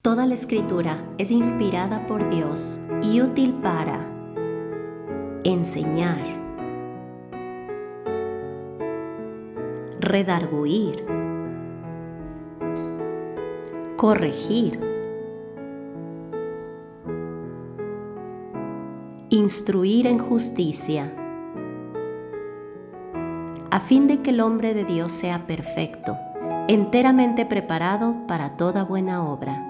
Toda la Escritura es inspirada por Dios y útil para enseñar, redarguir, corregir, instruir en justicia, a fin de que el hombre de Dios sea perfecto, enteramente preparado para toda buena obra.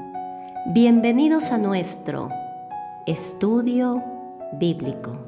Bienvenidos a nuestro estudio bíblico.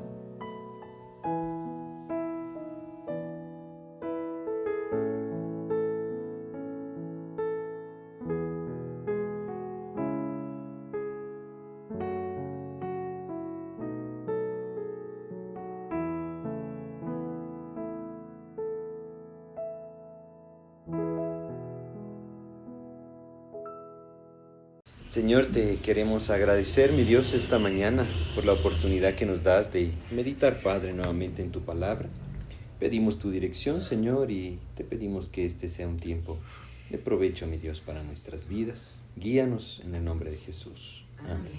Señor, te queremos agradecer, mi Dios, esta mañana por la oportunidad que nos das de meditar, Padre, nuevamente en tu palabra. Pedimos tu dirección, Señor, y te pedimos que este sea un tiempo de provecho, mi Dios, para nuestras vidas. Guíanos en el nombre de Jesús. Amén.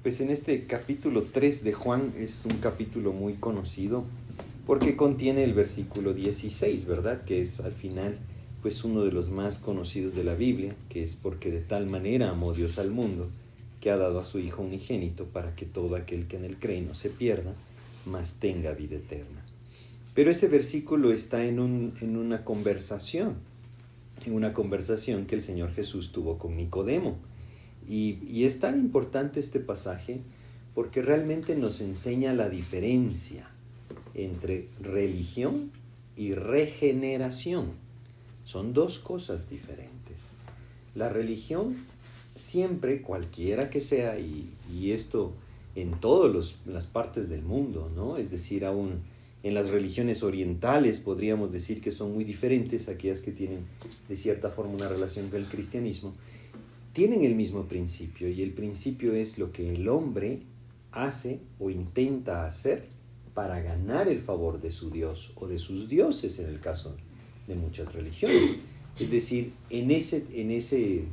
Pues en este capítulo 3 de Juan es un capítulo muy conocido porque contiene el versículo 16, ¿verdad? Que es al final pues uno de los más conocidos de la Biblia, que es porque de tal manera amó Dios al mundo, que ha dado a su Hijo unigénito para que todo aquel que en él cree no se pierda, mas tenga vida eterna. Pero ese versículo está en una conversación que el Señor Jesús tuvo con Nicodemo. Y es tan importante este pasaje porque realmente nos enseña la diferencia entre religión y regeneración. Son dos cosas diferentes. La religión siempre, cualquiera que sea, y esto en todas las partes del mundo, ¿no? Es decir, aún en las religiones orientales podríamos decir que son muy diferentes, aquellas que tienen de cierta forma una relación con el cristianismo, tienen el mismo principio, y el principio es lo que el hombre hace o intenta hacer para ganar el favor de su Dios o de sus dioses en el caso de muchas religiones. Es decir, en ese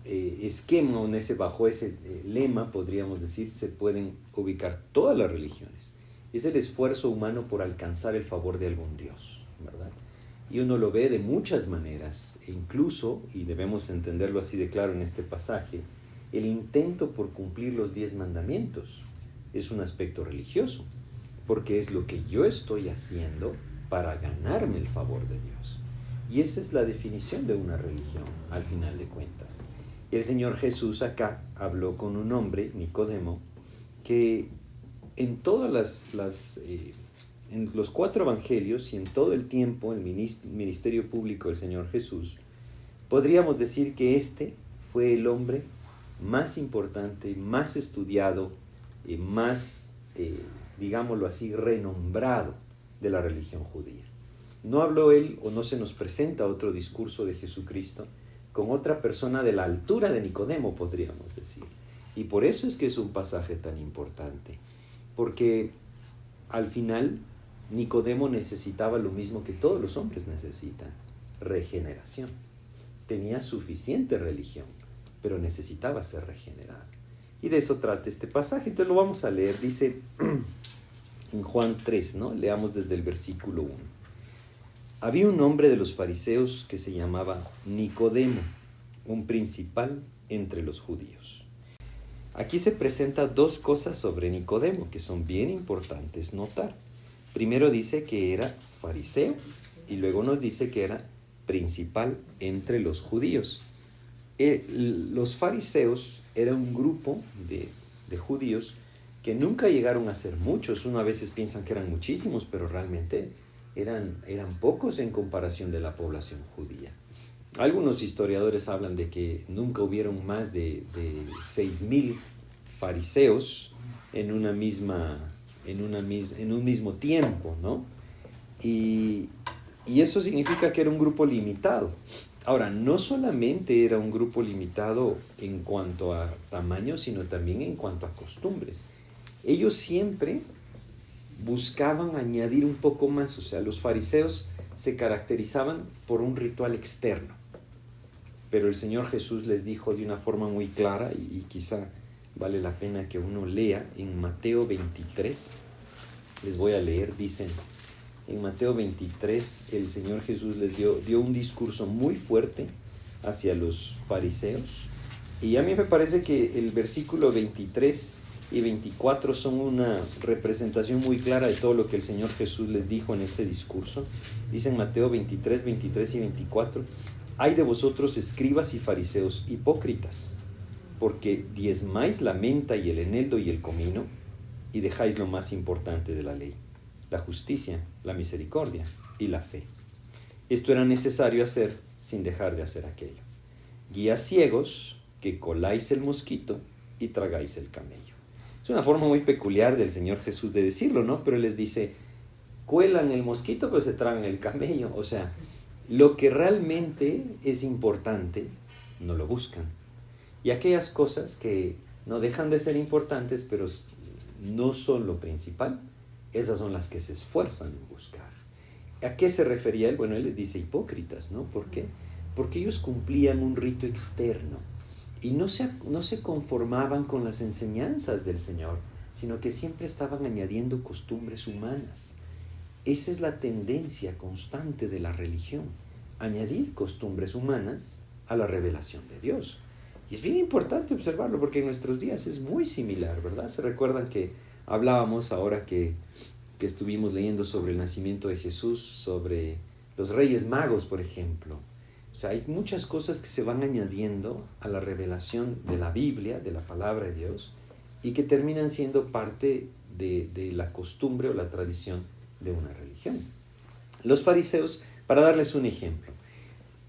esquema, bajo ese lema, podríamos decir, se pueden ubicar todas las religiones. Es el esfuerzo humano por alcanzar el favor de algún Dios, ¿verdad? Y uno lo ve de muchas maneras, e incluso, y debemos entenderlo así de claro en este pasaje, el intento por cumplir los 10 mandamientos es un aspecto religioso, porque es lo que yo estoy haciendo para ganarme el favor de Dios. Y esa es la definición de una religión, al final de cuentas. Y el Señor Jesús acá habló con un hombre, Nicodemo, que en todas en los 4 evangelios y en todo el tiempo, el ministerio público del Señor Jesús, podríamos decir que este fue el hombre más importante, más estudiado y más, digámoslo así, renombrado de la religión judía. No habló él, o no se nos presenta otro discurso de Jesucristo con otra persona de la altura de Nicodemo, podríamos decir. Y por eso es que es un pasaje tan importante, porque al final Nicodemo necesitaba lo mismo que todos los hombres necesitan: regeneración. Tenía suficiente religión, pero necesitaba ser regenerado. Y de eso trata este pasaje. Entonces lo vamos a leer. Dice en Juan 3, ¿no? Leamos desde el versículo 1. Había un hombre de los fariseos que se llamaba Nicodemo, un principal entre los judíos. Aquí se presentan 2 cosas sobre Nicodemo que son bien importantes notar. Primero dice que era fariseo y luego nos dice que era principal entre los judíos. Los fariseos eran un grupo de judíos que nunca llegaron a ser muchos. Uno a veces piensa que eran muchísimos, pero realmente eran pocos en comparación de la población judía. Algunos historiadores hablan de que nunca hubieron más de 6,000 fariseos en un mismo tiempo, ¿no? Y eso significa que era un grupo limitado. Ahora, no solamente era un grupo limitado en cuanto a tamaño, sino también en cuanto a costumbres. Ellos siempre buscaban añadir un poco más. O sea, los fariseos se caracterizaban por un ritual externo. pero el Señor Jesús les dijo de una forma muy clara, y quizá vale la pena que uno lea en Mateo 23. Les voy a leer, dicen, en Mateo 23 el Señor Jesús les dio un discurso muy fuerte hacia los fariseos, y a mí me parece que el versículo 23 y 24 son una representación muy clara de todo lo que el Señor Jesús les dijo en este discurso. Dice en Mateo 23 y 24: «Ay de vosotros, escribas y fariseos hipócritas, porque diezmáis la menta y el eneldo y el comino, y dejáis lo más importante de la ley, la justicia, la misericordia y la fe. Esto era necesario hacer sin dejar de hacer aquello. Guías ciegos, que coláis el mosquito y tragáis el camello». Es una forma muy peculiar del Señor Jesús de decirlo, ¿no? Pero Él les dice, cuelan el mosquito, pero se tragan el camello. O sea, lo que realmente es importante, no lo buscan. Y aquellas cosas que no dejan de ser importantes, pero no son lo principal, esas son las que se esfuerzan en buscar. ¿A qué se refería Él? Bueno, Él les dice hipócritas, ¿no? ¿Por qué? Porque ellos cumplían un rito externo y no se conformaban con las enseñanzas del Señor, sino que siempre estaban añadiendo costumbres humanas. Esa es la tendencia constante de la religión, añadir costumbres humanas a la revelación de Dios. Y es bien importante observarlo porque en nuestros días es muy similar, ¿verdad? Se recuerdan que hablábamos ahora que estuvimos leyendo sobre el nacimiento de Jesús, sobre los Reyes Magos, por ejemplo. O sea, hay muchas cosas que se van añadiendo a la revelación de la Biblia, de la palabra de Dios, y que terminan siendo parte de la costumbre o la tradición de una religión. Los fariseos, para darles un ejemplo,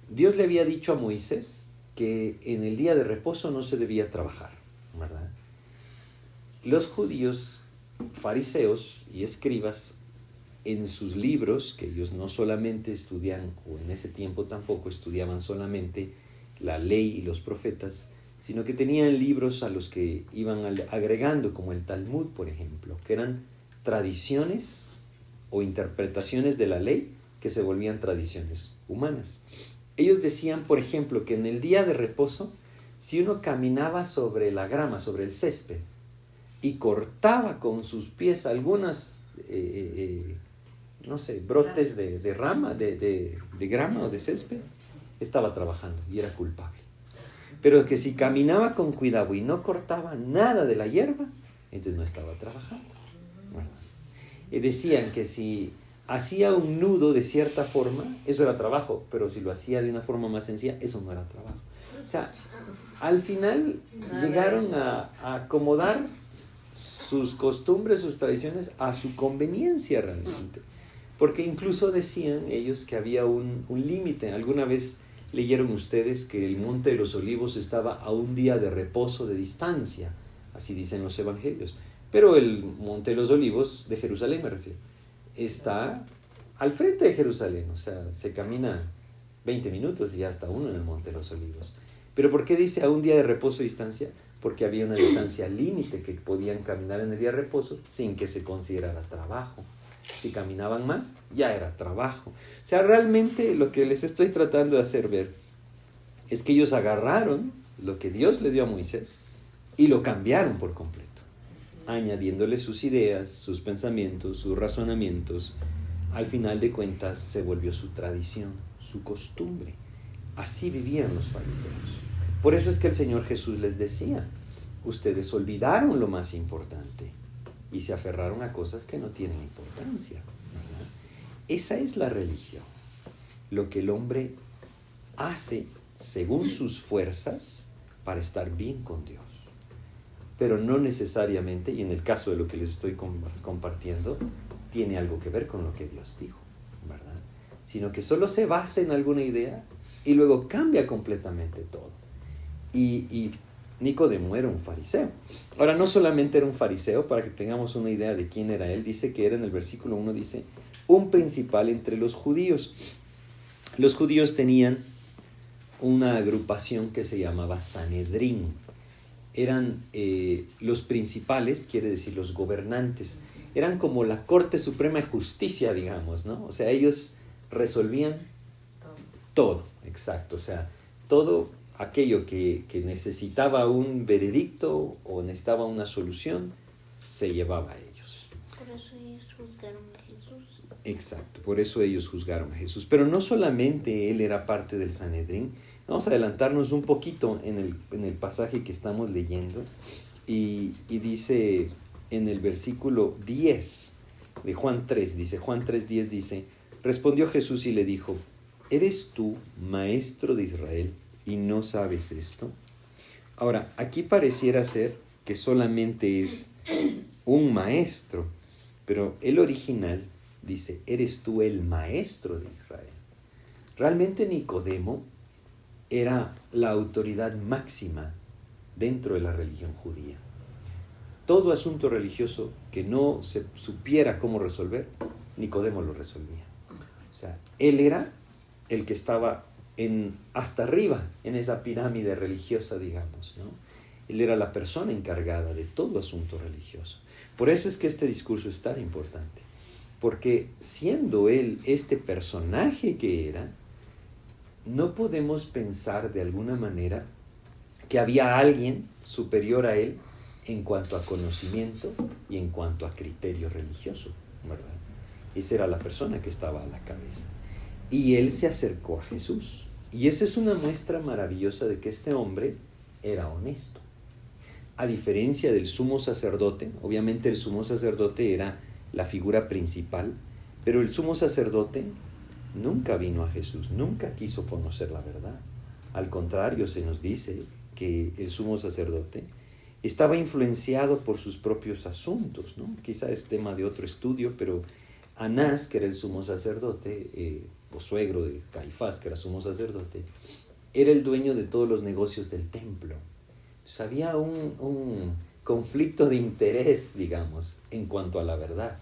Dios le había dicho a Moisés que en el día de reposo no se debía trabajar, ¿verdad? Los judíos, fariseos y escribas, en sus libros, que ellos no solamente estudian, o en ese tiempo tampoco estudiaban solamente la ley y los profetas, sino que tenían libros a los que iban agregando, como el Talmud, por ejemplo, que eran tradiciones o interpretaciones de la ley que se volvían tradiciones humanas. Ellos decían, por ejemplo, que en el día de reposo, si uno caminaba sobre la grama, sobre el césped, y cortaba con sus pies algunas brotes de rama, de grama o de césped, estaba trabajando y era culpable. Pero que si caminaba con cuidado y no cortaba nada de la hierba, entonces no estaba trabajando. Bueno, y decían que si hacía un nudo de cierta forma, eso era trabajo, pero si lo hacía de una forma más sencilla, eso no era trabajo. O sea, al final llegaron a acomodar sus costumbres, sus tradiciones a su conveniencia realmente. Porque incluso decían ellos que había un límite. Alguna vez leyeron ustedes que el Monte de los Olivos estaba a un día de reposo de distancia, así dicen los evangelios. Pero el Monte de los Olivos, de Jerusalén me refiero, está al frente de Jerusalén, o sea, se camina 20 minutos y ya está uno en el Monte de los Olivos. ¿Pero por qué dice a un día de reposo de distancia? Porque había una distancia límite que podían caminar en el día de reposo sin que se considerara trabajo. Si caminaban más, ya era trabajo. O sea, realmente lo que les estoy tratando de hacer ver es que ellos agarraron lo que Dios le dio a Moisés y lo cambiaron por completo, añadiéndole sus ideas, sus pensamientos, sus razonamientos. Al final de cuentas se volvió su tradición, su costumbre. Así vivían los fariseos. Por eso es que el Señor Jesús les decía, ustedes olvidaron lo más importante y se aferraron a cosas que no tienen importancia, ¿verdad? Esa es la religión, lo que el hombre hace según sus fuerzas para estar bien con Dios. Pero no necesariamente, y en el caso de lo que les estoy compartiendo, tiene algo que ver con lo que Dios dijo, ¿verdad? Sino que solo se basa en alguna idea y luego cambia completamente todo. Y Nicodemo era un fariseo. Ahora, no solamente era un fariseo, para que tengamos una idea de quién era él, dice que era, en el versículo 1 dice, un principal entre los judíos. Los judíos tenían una agrupación que se llamaba Sanedrín. Eran los principales, quiere decir los gobernantes. Eran como la Corte Suprema de Justicia, digamos, ¿no? O sea, ellos resolvían todo, exacto. O sea, todo aquello que necesitaba un veredicto o necesitaba una solución, se llevaba a ellos. Por eso ellos juzgaron a Jesús. Exacto, por eso ellos juzgaron a Jesús. Pero no solamente él era parte del Sanedrín. Vamos a adelantarnos un poquito en el pasaje que estamos leyendo. Y dice en el versículo 10 de Juan 3, dice, Juan 3:10 dice, respondió Jesús y le dijo, ¿eres tú maestro de Israel y no sabes esto? Ahora, aquí pareciera ser que solamente es un maestro, pero el original dice, ¿eres tú el maestro de Israel? Realmente Nicodemo era la autoridad máxima dentro de la religión judía. Todo asunto religioso que no se supiera cómo resolver, Nicodemo lo resolvía. O sea, él era el que estaba hasta arriba en esa pirámide religiosa, digamos, ¿no? Él era la persona encargada de todo asunto religioso. Por eso es que este discurso es tan importante, porque siendo él este personaje que era, no podemos pensar de alguna manera que había alguien superior a él en cuanto a conocimiento y en cuanto a criterio religioso, ¿verdad? Esa era la persona que estaba a la cabeza. Y él se acercó a Jesús. Y esa es una muestra maravillosa de que este hombre era honesto. A diferencia del sumo sacerdote, obviamente el sumo sacerdote era la figura principal, pero el sumo sacerdote nunca vino a Jesús, nunca quiso conocer la verdad. Al contrario, se nos dice que el sumo sacerdote estaba influenciado por sus propios asuntos, ¿no? Quizá es tema de otro estudio, pero Anás, que era el sumo sacerdote, o suegro de Caifás, que era sumo sacerdote, era el dueño de todos los negocios del templo. Entonces había un conflicto de interés, digamos, en cuanto a la verdad.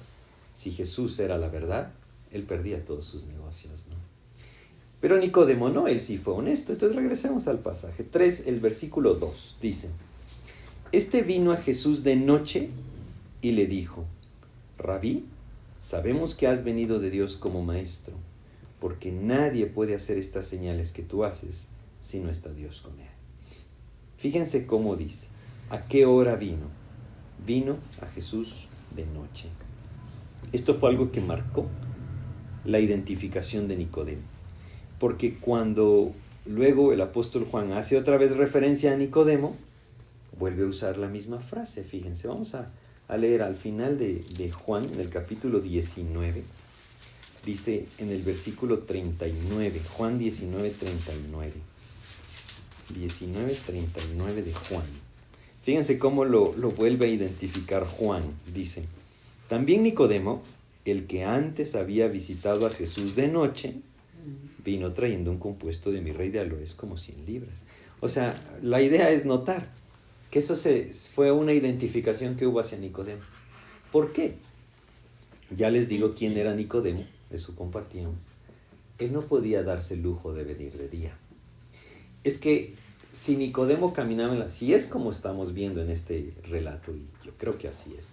Si Jesús era la verdad, él perdía todos sus negocios, ¿no? Pero Nicodemo no, él sí fue honesto. Entonces regresemos al pasaje 3, el versículo 2, dice, este vino a Jesús de noche y le dijo, Rabí, sabemos que has venido de Dios como maestro, porque nadie puede hacer estas señales que tú haces si no está Dios con él. Fíjense cómo dice, ¿a qué hora vino? Vino a Jesús de noche. Esto fue algo que marcó la identificación de Nicodemo, porque cuando luego el apóstol Juan hace otra vez referencia a Nicodemo, vuelve a usar la misma frase. Fíjense, vamos a leer al final de Juan, en el capítulo 19, dice en el versículo 39, Juan 19, 39. 19:39 de Juan. Fíjense cómo lo vuelve a identificar Juan. Dice, también Nicodemo, el que antes había visitado a Jesús de noche, vino trayendo un compuesto de mirra y de aloes como 100 libras. O sea, la idea es notar que eso fue una identificación que hubo hacia Nicodemo. ¿Por qué? Ya les digo quién era Nicodemo, eso compartíamos. Él no podía darse el lujo de venir de día. Es que si Nicodemo caminaba si es como estamos viendo en este relato, y yo creo que así es,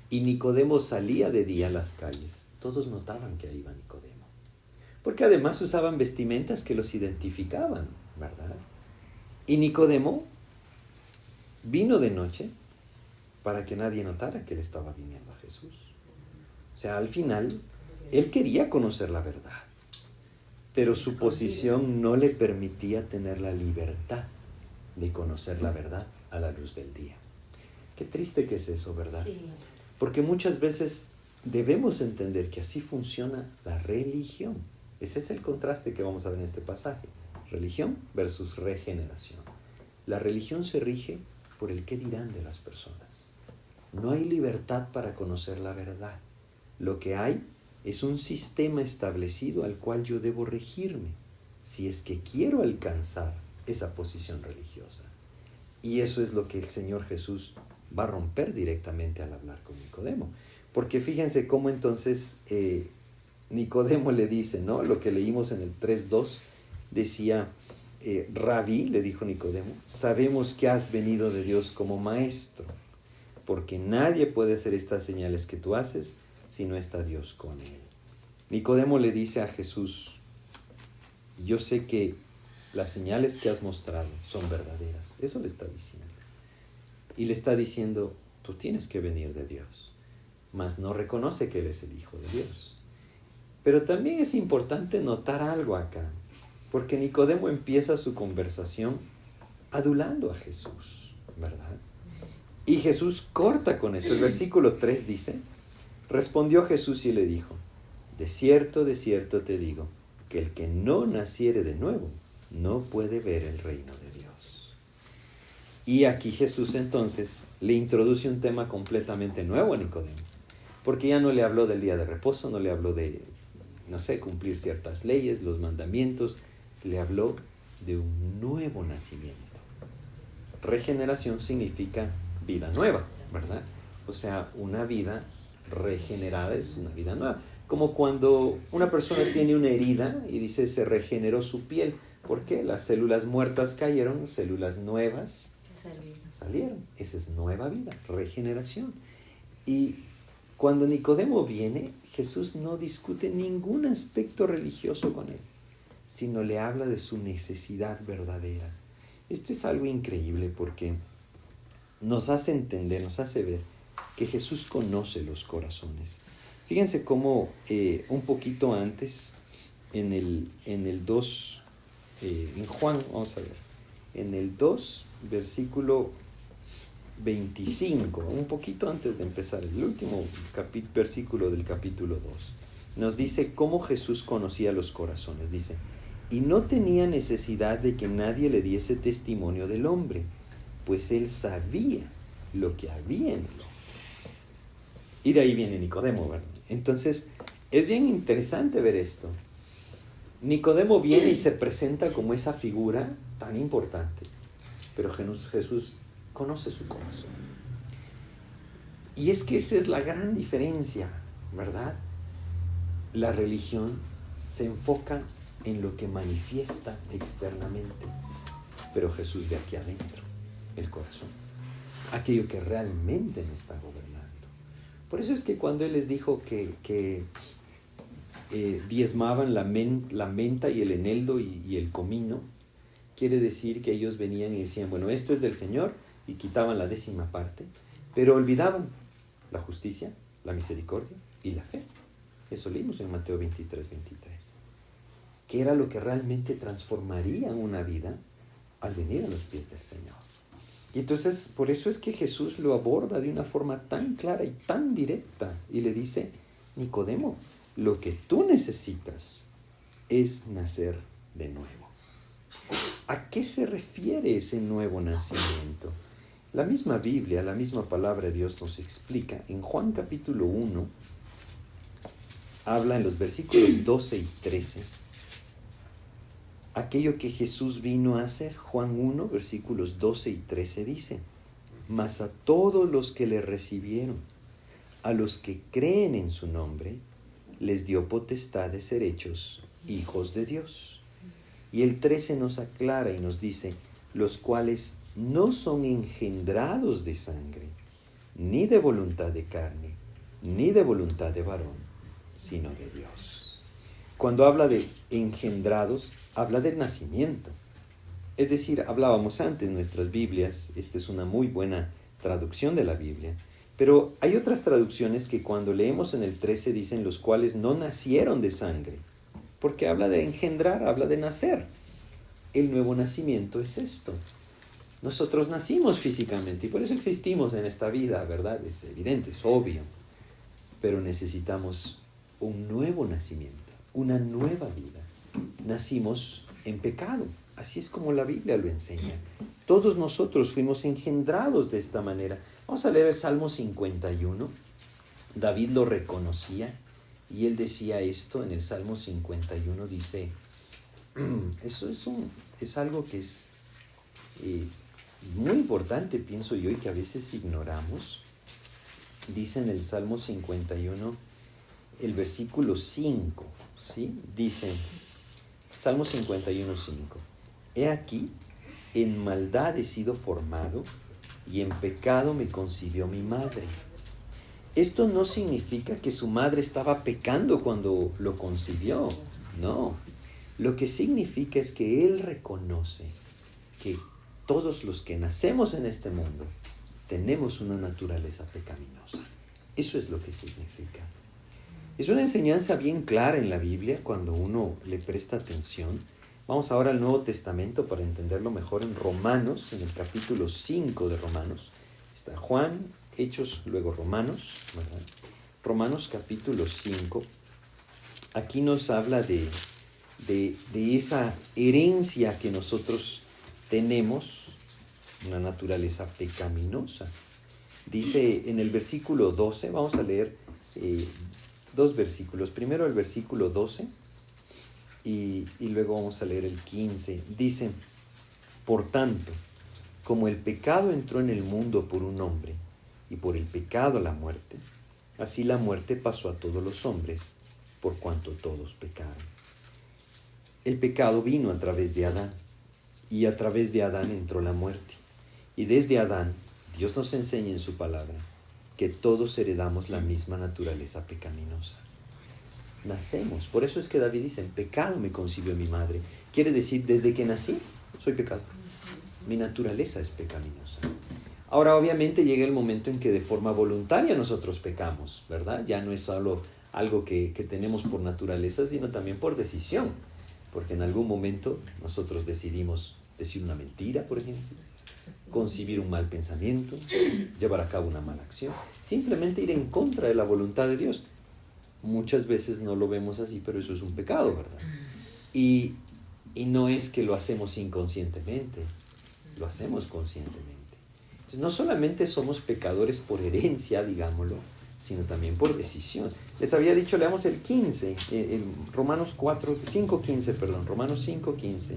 y Nicodemo salía de día a las calles, todos notaban que ahí iba Nicodemo. Porque además usaban vestimentas que los identificaban, ¿verdad? Y Nicodemo vino de noche para que nadie notara que él estaba viniendo a Jesús. O sea, al final, él quería conocer la verdad, pero su posición no le permitía tener la libertad de conocer la verdad a la luz del día. Qué triste que es eso, ¿verdad? Sí. Porque muchas veces debemos entender que así funciona la religión. Ese es el contraste que vamos a ver en este pasaje. Religión versus regeneración. La religión se rige por el qué dirán de las personas. No hay libertad para conocer la verdad. Lo que hay es un sistema establecido al cual yo debo regirme si es que quiero alcanzar esa posición religiosa. Y eso es lo que el Señor Jesús va a romper directamente al hablar con Nicodemo. Porque fíjense cómo entonces Nicodemo le dice, ¿no? Lo que leímos en el 3:2 decía, Rabí, le dijo Nicodemo, sabemos que has venido de Dios como maestro, porque nadie puede hacer estas señales que tú haces si no está Dios con él. Nicodemo le dice a Jesús, yo sé que las señales que has mostrado son verdaderas. Eso le está diciendo. Y le está diciendo, tú tienes que venir de Dios, mas no reconoce que Él es el Hijo de Dios. Pero también es importante notar algo acá, porque Nicodemo empieza su conversación adulando a Jesús, ¿verdad? Y Jesús corta con eso. El versículo 3 dice, respondió Jesús y le dijo, de cierto te digo, que el que no naciere de nuevo, no puede ver el reino de Dios. Y aquí Jesús entonces le introduce un tema completamente nuevo a Nicodemo, porque ya no le habló del día de reposo, no le habló de, cumplir ciertas leyes, los mandamientos, le habló de un nuevo nacimiento. Regeneración significa vida nueva, ¿verdad? O sea, una vida regenerada es una vida nueva. Como cuando una persona tiene una herida y dice se regeneró su piel. ¿Por qué? Las células muertas cayeron, células nuevas salieron. Esa es nueva vida, regeneración. Y cuando Nicodemo viene, Jesús no discute ningún aspecto religioso con él, sino le habla de su necesidad verdadera. Esto es algo increíble porque nos hace entender, nos hace ver que Jesús conoce los corazones. Fíjense cómo un poquito antes, en el 2, en Juan, vamos a ver, en el 2, versículo 25, un poquito antes de empezar, el último versículo del capítulo 2, nos dice cómo Jesús conocía los corazones. Dice, y no tenía necesidad de que nadie le diese testimonio del hombre, pues él sabía lo que había en él. Y de ahí viene Nicodemo, ¿verdad? Entonces, es bien interesante ver esto. Nicodemo viene y se presenta como esa figura tan importante, pero Jesús conoce su corazón. Y es que esa es la gran diferencia, ¿verdad? La religión se enfoca en lo que manifiesta externamente, pero Jesús ve aquí adentro, el corazón, aquello que realmente me está gobernando. Por eso es que cuando Él les dijo que diezmaban la menta y el eneldo y el comino, quiere decir que ellos venían y decían, bueno, esto es del Señor, y quitaban la 10ª parte, pero olvidaban la justicia, la misericordia y la fe. Eso leímos en Mateo 23, 23. Que era lo que realmente transformaría una vida al venir a los pies del Señor. Y entonces, por eso es que Jesús lo aborda de una forma tan clara y tan directa, y le dice, Nicodemo, lo que tú necesitas es nacer de nuevo. ¿A qué se refiere ese nuevo nacimiento? La misma Biblia, la misma palabra de Dios nos explica. En Juan capítulo 1, habla en los versículos 12 y 13, aquello que Jesús vino a hacer. Juan 1, versículos 12 y 13 dice, mas a todos los que le recibieron, a los que creen en su nombre, les dio potestad de ser hechos hijos de Dios. Y el 13 nos aclara y nos dice, los cuales no son engendrados de sangre, ni de voluntad de carne, ni de voluntad de varón, sino de Dios. Cuando habla de engendrados, habla del nacimiento. Es decir, hablábamos antes en nuestras Biblias, esta es una muy buena traducción de la Biblia, pero hay otras traducciones que cuando leemos en el 13 dicen los cuales no nacieron de sangre, porque habla de engendrar, habla de nacer. El nuevo nacimiento es esto. Nosotros nacimos físicamente y por eso existimos en esta vida, ¿verdad? Es evidente, es obvio, pero necesitamos un nuevo nacimiento, una nueva vida. Nacimos en pecado, así es como la Biblia lo enseña. Todos nosotros fuimos engendrados de esta manera. Vamos a leer el Salmo 51. David lo reconocía y él decía esto en el Salmo 51, dice, eso es algo que es muy importante, pienso yo, y que a veces ignoramos. Dice en el Salmo 51, el versículo 5, ¿sí? Dice, Salmo 51, 5, he aquí, en maldad he sido formado, y en pecado me concibió mi madre. Esto no significa que su madre estaba pecando cuando lo concibió, no. Lo que significa es que Él reconoce que todos los que nacemos en este mundo tenemos una naturaleza pecaminosa. Eso es lo que significa. Es una enseñanza bien clara en la Biblia cuando uno le presta atención. Vamos ahora al Nuevo Testamento para entenderlo mejor en Romanos, en el capítulo 5 de Romanos. Está Juan, Hechos, luego Romanos, ¿verdad? Romanos capítulo 5. Aquí nos habla de esa herencia que nosotros tenemos, una naturaleza pecaminosa. Dice en el versículo 12, vamos a leer dos versículos. Primero el versículo 12 y luego vamos a leer el 15. Dice, por tanto, como el pecado entró en el mundo por un hombre, y por el pecado la muerte, así la muerte pasó a todos los hombres, por cuanto todos pecaron. El pecado vino a través de Adán, y a través de Adán entró la muerte. Y desde Adán, Dios nos enseña en su palabra que todos heredamos la misma naturaleza pecaminosa. Nacemos. Por eso es que David dice, en pecado me concibió mi madre. Quiere decir, desde que nací, soy pecado. Mi naturaleza es pecaminosa. Ahora, obviamente, llega el momento en que de forma voluntaria nosotros pecamos, ¿verdad? Ya no es solo algo que tenemos por naturaleza, sino también por decisión. Porque en algún momento nosotros decidimos decir una mentira, por ejemplo, concebir un mal pensamiento, llevar a cabo una mala acción, simplemente ir en contra de la voluntad de Dios. Muchas veces no lo vemos así, pero eso es un pecado, ¿verdad? Y no es que lo hacemos inconscientemente, lo hacemos conscientemente. Entonces, no solamente somos pecadores por herencia, digámoslo, sino también por decisión. Les había dicho, leamos el 15, Romanos 5:15,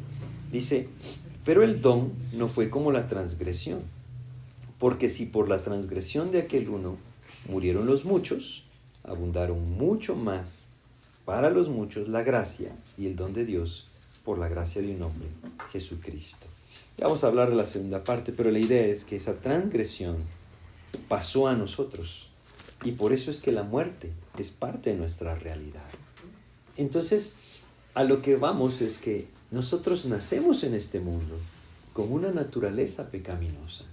dice, pero el don no fue como la transgresión, porque si por la transgresión de aquel uno murieron los muchos, abundaron mucho más para los muchos la gracia y el don de Dios por la gracia de un hombre, Jesucristo. Ya vamos a hablar de la segunda parte, pero la idea es que esa transgresión pasó a nosotros y por eso es que la muerte es parte de nuestra realidad. Entonces, a lo que vamos es que nosotros nacemos en este mundo con una naturaleza pecaminosa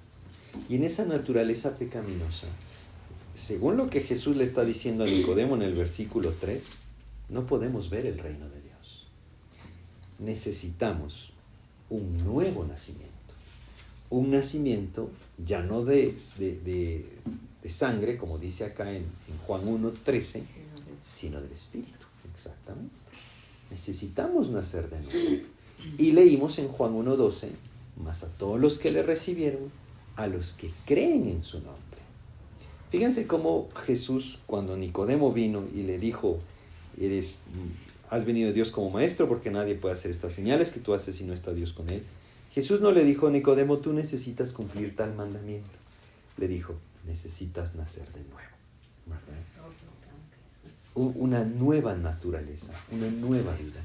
y en esa naturaleza pecaminosa, según lo que Jesús le está diciendo a Nicodemo en el versículo 3, no podemos ver el reino de Dios. Necesitamos un nuevo nacimiento. Un nacimiento ya no de sangre, como dice acá en Juan 1:13, sino del Espíritu. Exactamente. Necesitamos nacer de nuevo. Y leímos en Juan 1:12, mas a todos los que le recibieron, a los que creen en su nombre. Fíjense cómo Jesús, cuando Nicodemo vino y le dijo, has venido de Dios como maestro, porque nadie puede hacer estas señales que tú haces si no está Dios con él. Jesús no le dijo, Nicodemo, tú necesitas cumplir tal mandamiento. Le dijo, necesitas nacer de nuevo. ¿Verdad? Una nueva naturaleza, una nueva vida.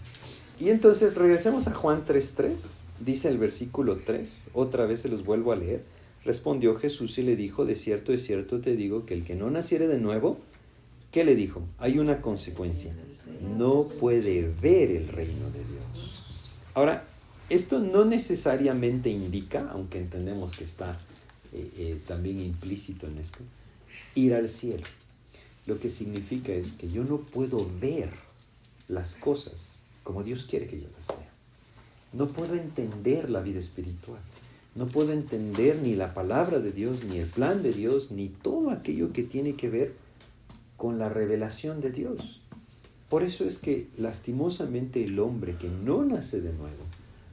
Y entonces regresemos a Juan 3:3. Dice el versículo 3, otra vez se los vuelvo a leer. Respondió Jesús y le dijo, de cierto te digo que el que no naciere de nuevo, ¿qué le dijo? Hay una consecuencia. No puede ver el reino de Dios. Ahora, esto no necesariamente indica, aunque entendemos que está también implícito en esto, ir al cielo. Lo que significa es que yo no puedo ver las cosas como Dios quiere que yo las vea. No puedo entender la vida espiritual. No puedo entender ni la palabra de Dios, ni el plan de Dios, ni todo aquello que tiene que ver con la revelación de Dios. Por eso es que lastimosamente el hombre que no nace de nuevo,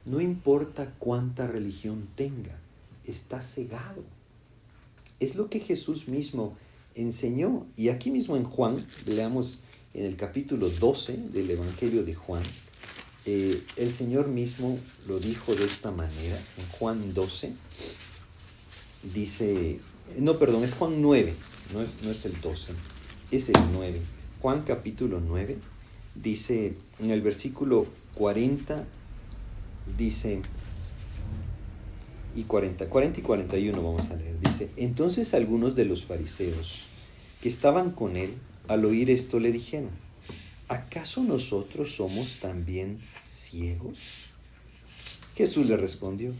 no importa cuánta religión tenga, está cegado. Es lo que Jesús mismo enseñó. Y aquí mismo en Juan, leamos en el capítulo 12 del Evangelio de Juan, el Señor mismo lo dijo de esta manera. En Juan 12 dice, es Juan 9, no es el 12, es el 9. Juan capítulo 9 dice en el versículo 40, dice, y 40 y 41 vamos a leer, dice, entonces algunos de los fariseos que estaban con él, al oír esto le dijeron, ¿acaso nosotros somos también ciegos? Jesús le respondió,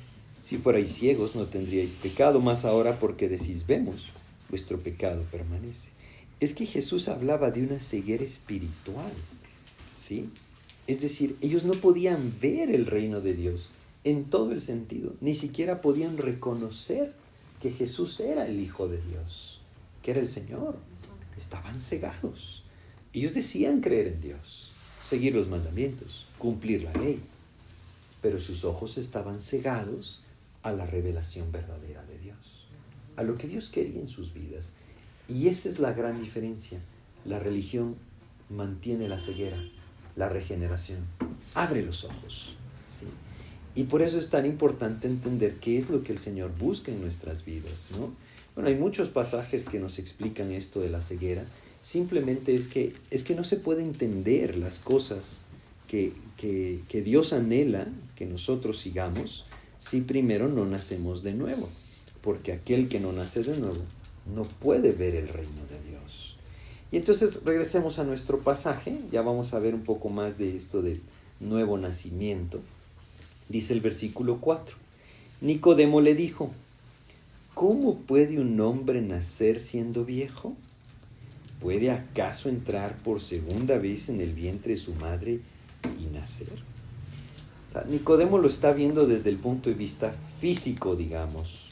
si fuerais ciegos no tendríais pecado, mas ahora porque decís vemos, vuestro pecado permanece. Es que Jesús hablaba de una ceguera espiritual, ¿sí? Es decir, ellos no podían ver el reino de Dios en todo el sentido, ni siquiera podían reconocer que Jesús era el Hijo de Dios, que era el Señor. Estaban cegados. Ellos decían creer en Dios, seguir los mandamientos, cumplir la ley, pero sus ojos estaban cegados a la revelación verdadera de Dios, a lo que Dios quería en sus vidas. Y esa es la gran diferencia. La religión mantiene la ceguera, la regeneración abre los ojos, ¿sí? Y por eso es tan importante entender qué es lo que el Señor busca en nuestras vidas, ¿no? Bueno, hay muchos pasajes que nos explican esto de la ceguera. Simplemente es que no se puede entender las cosas que Dios anhela que nosotros sigamos si primero no nacemos de nuevo. Porque aquel que no nace de nuevo no puede ver el reino de Dios. Y entonces regresemos a nuestro pasaje. Ya vamos a ver un poco más de esto del nuevo nacimiento. Dice el versículo 4. Nicodemo le dijo, ¿cómo puede un hombre nacer siendo viejo? ¿Puede acaso entrar por segunda vez en el vientre de su madre y nacer? O sea, Nicodemo lo está viendo desde el punto de vista físico, digamos.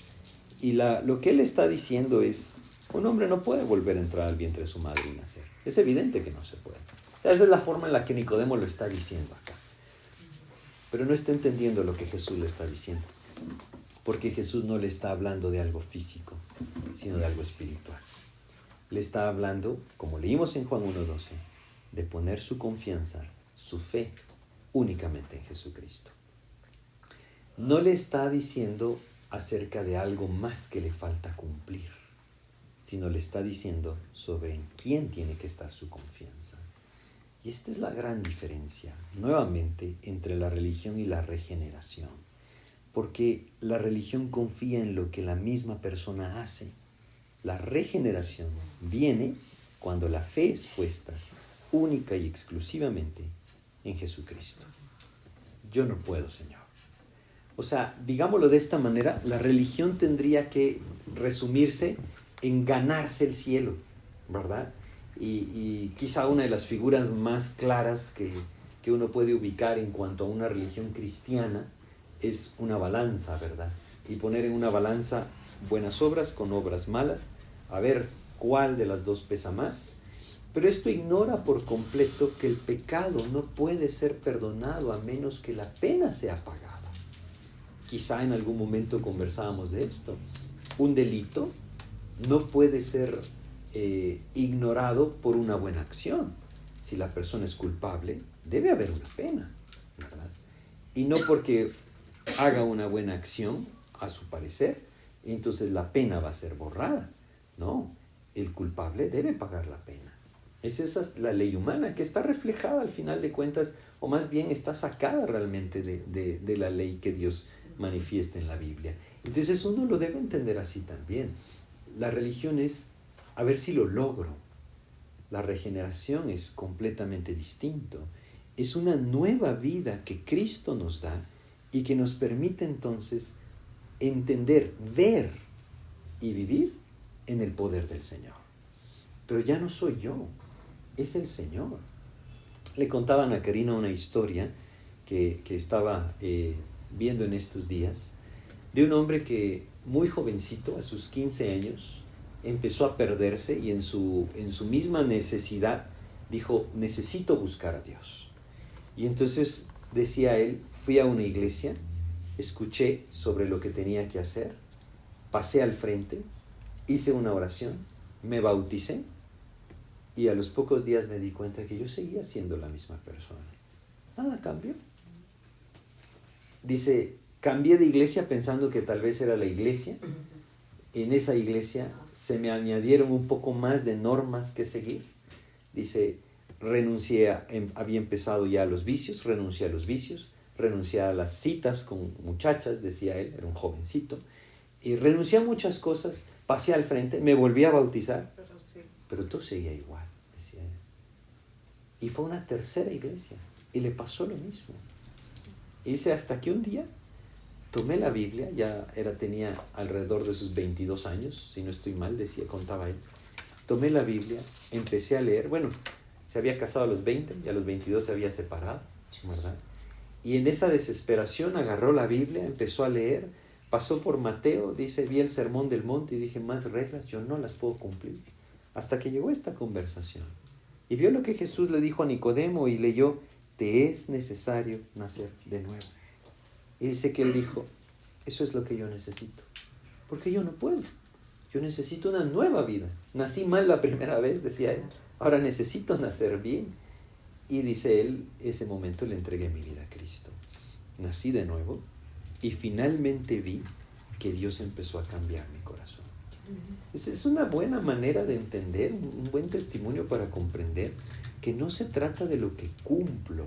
Y lo que él está diciendo es, un hombre no puede volver a entrar al vientre de su madre y nacer. Es evidente que no se puede. O sea, esa es la forma en la que Nicodemo lo está diciendo acá. Pero no está entendiendo lo que Jesús le está diciendo. Porque Jesús no le está hablando de algo físico, sino de algo espiritual. Le está hablando, como leímos en Juan 1:12, de poner su confianza, su fe, únicamente en Jesucristo. No le está diciendo acerca de algo más que le falta cumplir, sino le está diciendo sobre en quién tiene que estar su confianza. Y esta es la gran diferencia, nuevamente, entre la religión y la regeneración. Porque la religión confía en lo que la misma persona hace. La regeneración viene cuando la fe es puesta única y exclusivamente en Jesucristo. Yo no puedo, Señor. O sea, digámoslo de esta manera, la religión tendría que resumirse en ganarse el cielo, ¿verdad? Y quizá una de las figuras más claras que uno puede ubicar en cuanto a una religión cristiana es una balanza, ¿verdad? Y poner en una balanza buenas obras con obras malas, a ver cuál de las dos pesa más. Pero esto ignora por completo que el pecado no puede ser perdonado a menos que la pena sea pagada. Quizá en algún momento conversábamos de esto. Un delito no puede ser ignorado por una buena acción. Si la persona es culpable, debe haber una pena, ¿verdad? Y no porque haga una buena acción, a su parecer, entonces la pena va a ser borrada. No, el culpable debe pagar la pena. Esa es la ley humana que está reflejada al final de cuentas, o más bien está sacada realmente de la ley que Dios manifiesta en la Biblia. Entonces uno lo debe entender así también. La religión es a ver si lo logro. La regeneración es completamente distinto. Es una nueva vida que Cristo nos da y que nos permite entonces entender, ver y vivir en el poder del Señor. Pero ya no soy yo, es el Señor. Le contaba a Ana Karina una historia que estaba viendo en estos días de un hombre que muy jovencito, a sus 15 años, empezó a perderse y en su misma necesidad dijo, necesito buscar a Dios. Y entonces decía él, fui a una iglesia, escuché sobre lo que tenía que hacer, pasé al frente, hice una oración, me bauticé y a los pocos días me di cuenta que yo seguía siendo la misma persona. Nada cambió. Dice, cambié de iglesia pensando que tal vez era la iglesia. En esa iglesia se me añadieron un poco más de normas que seguir. Dice, había empezado ya los vicios, renuncié a las citas con muchachas, decía él, era un jovencito, y renuncié a muchas cosas, pasé al frente, me volví a bautizar, pero todo seguía igual, decía él. Y fue a una tercera iglesia y le pasó lo mismo. Y dice, hasta que un día tomé la Biblia, tenía alrededor de sus 22 años, si no estoy mal, contaba él. Tomé la Biblia, empecé a leer, bueno, se había casado a los 20 y a los 22 se había separado, ¿verdad? Y en esa desesperación agarró la Biblia, empezó a leer, pasó por Mateo, dice, vi el sermón del monte y dije, más reglas yo no las puedo cumplir. Hasta que llegó esta conversación y vio lo que Jesús le dijo a Nicodemo y leyó, te es necesario nacer de nuevo. Y dice que él dijo, eso es lo que yo necesito, porque yo no puedo. Yo necesito una nueva vida. Nací mal la primera vez, decía él. Ahora necesito nacer bien. Y dice él, ese momento le entregué mi vida a Cristo. Nací de nuevo y finalmente vi que Dios empezó a cambiar mi corazón. Esa es una buena manera de entender, un buen testimonio para comprender que no se trata de lo que cumplo,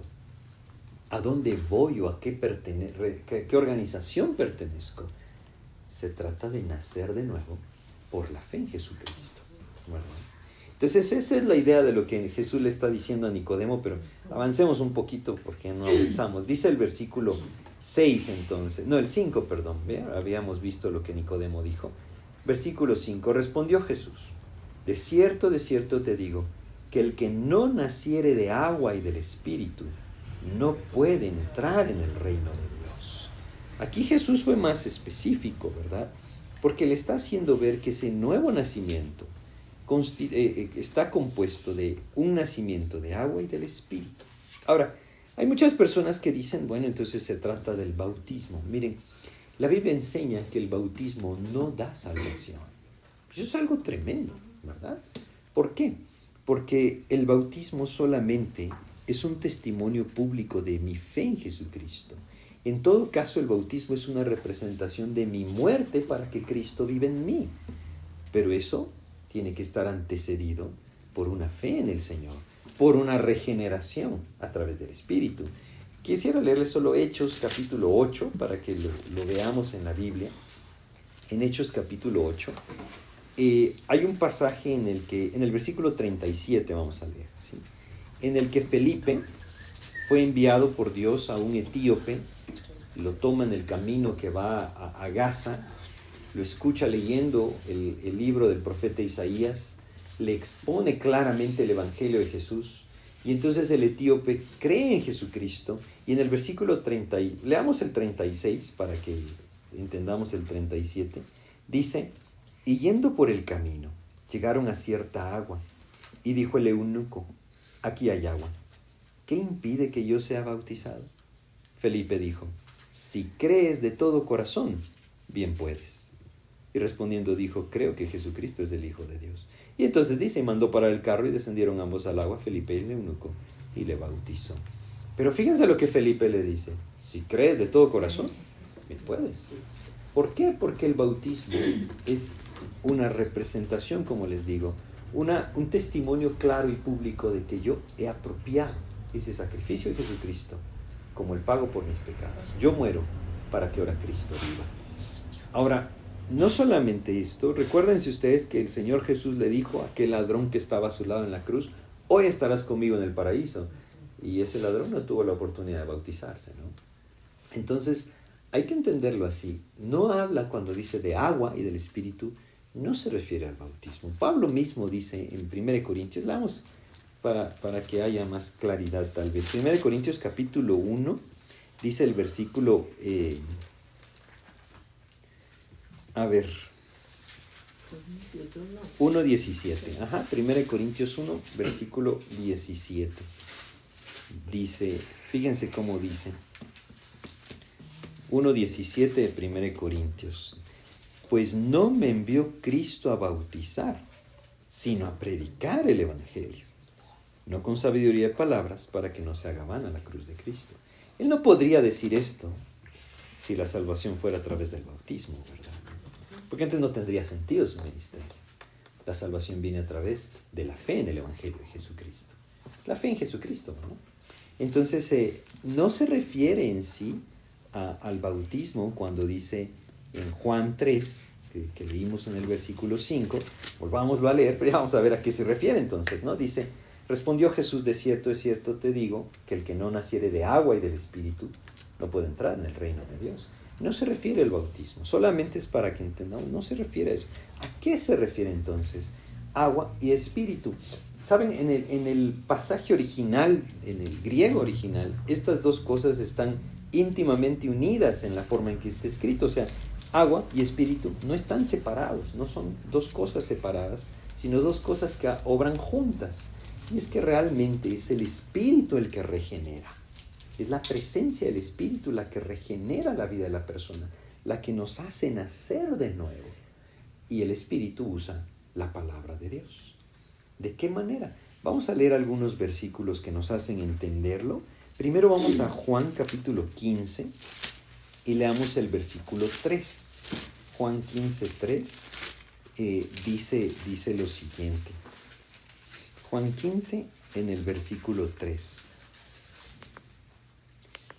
a dónde voy o a qué organización pertenezco. Se trata de nacer de nuevo por la fe en Jesucristo, ¿verdad? Entonces esa es la idea de lo que Jesús le está diciendo a Nicodemo, pero avancemos un poquito porque no avanzamos. Dice el versículo 6 entonces, no, el 5, perdón, ¿ve? Habíamos visto lo que Nicodemo dijo. Versículo 5, respondió Jesús, de cierto te digo, que el que no naciere de agua y del Espíritu no puede entrar en el reino de Dios. Aquí Jesús fue más específico, ¿verdad? Porque le está haciendo ver que ese nuevo nacimiento está compuesto de un nacimiento de agua y del Espíritu. Ahora, hay muchas personas que dicen, bueno, entonces se trata del bautismo. Miren, la Biblia enseña que el bautismo no da salvación. Eso es algo tremendo, ¿verdad? ¿Por qué? Porque el bautismo solamente es un testimonio público de mi fe en Jesucristo. En todo caso, el bautismo es una representación de mi muerte para que Cristo viva en mí. Pero eso tiene que estar antecedido por una fe en el Señor, por una regeneración a través del Espíritu. Quisiera leerles solo Hechos capítulo 8 para que lo veamos en la Biblia. En Hechos capítulo 8 hay un pasaje en el versículo 37 vamos a leer, ¿sí? En el que Felipe fue enviado por Dios a un etíope, lo toma en el camino que va a Gaza, lo escucha leyendo el libro del profeta Isaías, le expone claramente el evangelio de Jesús, y entonces el etíope cree en Jesucristo, y en el versículo 30, leamos el 36 para que entendamos el 37, dice, y yendo por el camino, llegaron a cierta agua, y dijo el eunuco, aquí hay agua, ¿qué impide que yo sea bautizado? Felipe dijo, si crees de todo corazón, bien puedes. Y respondiendo dijo, creo que Jesucristo es el Hijo de Dios. Y entonces dice, mandó parar el carro y descendieron ambos al agua, Felipe y el eunuco, y le bautizó. Pero fíjense lo que Felipe le dice, si crees de todo corazón, bien puedes. ¿Por qué? Porque el bautismo es una representación, como les digo, un testimonio claro y público de que yo he apropiado ese sacrificio de Jesucristo como el pago por mis pecados. Yo muero para que ahora Cristo viva. Ahora, no solamente esto, recuérdense ustedes que el Señor Jesús le dijo a aquel ladrón que estaba a su lado en la cruz, hoy estarás conmigo en el paraíso. Y ese ladrón no tuvo la oportunidad de bautizarse, ¿no? Entonces, hay que entenderlo así. No habla cuando dice de agua y del Espíritu, no se refiere al bautismo. Pablo mismo dice en 1 Corintios, leamos para que haya más claridad tal vez. 1 Corintios capítulo 1, dice el versículo... 1:17. Ajá, 1 Corintios 1, versículo 17. Dice, fíjense cómo dice. 1:17 de 1 Corintios. Pues no me envió Cristo a bautizar, sino a predicar el Evangelio. No con sabiduría de palabras, para que no se haga vana la cruz de Cristo. Él no podría decir esto si la salvación fuera a través del bautismo, ¿verdad? Porque entonces no tendría sentido su ministerio. La salvación viene a través de la fe en el Evangelio de Jesucristo. La fe en Jesucristo, ¿no? Entonces, no se refiere en sí al bautismo cuando dice en Juan 3, que leímos en el versículo 5, volvámoslo a leer, pero ya vamos a ver a qué se refiere entonces, ¿no? Dice, Respondió Jesús, de cierto te digo, que el que no naciere de agua y del Espíritu no puede entrar en el reino de Dios. No se refiere al bautismo, solamente es para que entendamos, no se refiere a eso. ¿A qué se refiere entonces? Agua y Espíritu. Saben, en el pasaje original, en el griego original, estas dos cosas están íntimamente unidas en la forma en que está escrito. O sea, agua y espíritu no están separados, no son dos cosas separadas, sino dos cosas que obran juntas. Y es que realmente es el espíritu el que regenera. Es la presencia del espíritu la que regenera la vida de la persona, la que nos hace nacer de nuevo. Y el espíritu usa la palabra de Dios. ¿De qué manera? Vamos a leer algunos versículos que nos hacen entenderlo. Primero vamos a Juan capítulo 15 y leamos el versículo 3. Juan 15, 3 dice lo siguiente. Juan 15 en el versículo 3.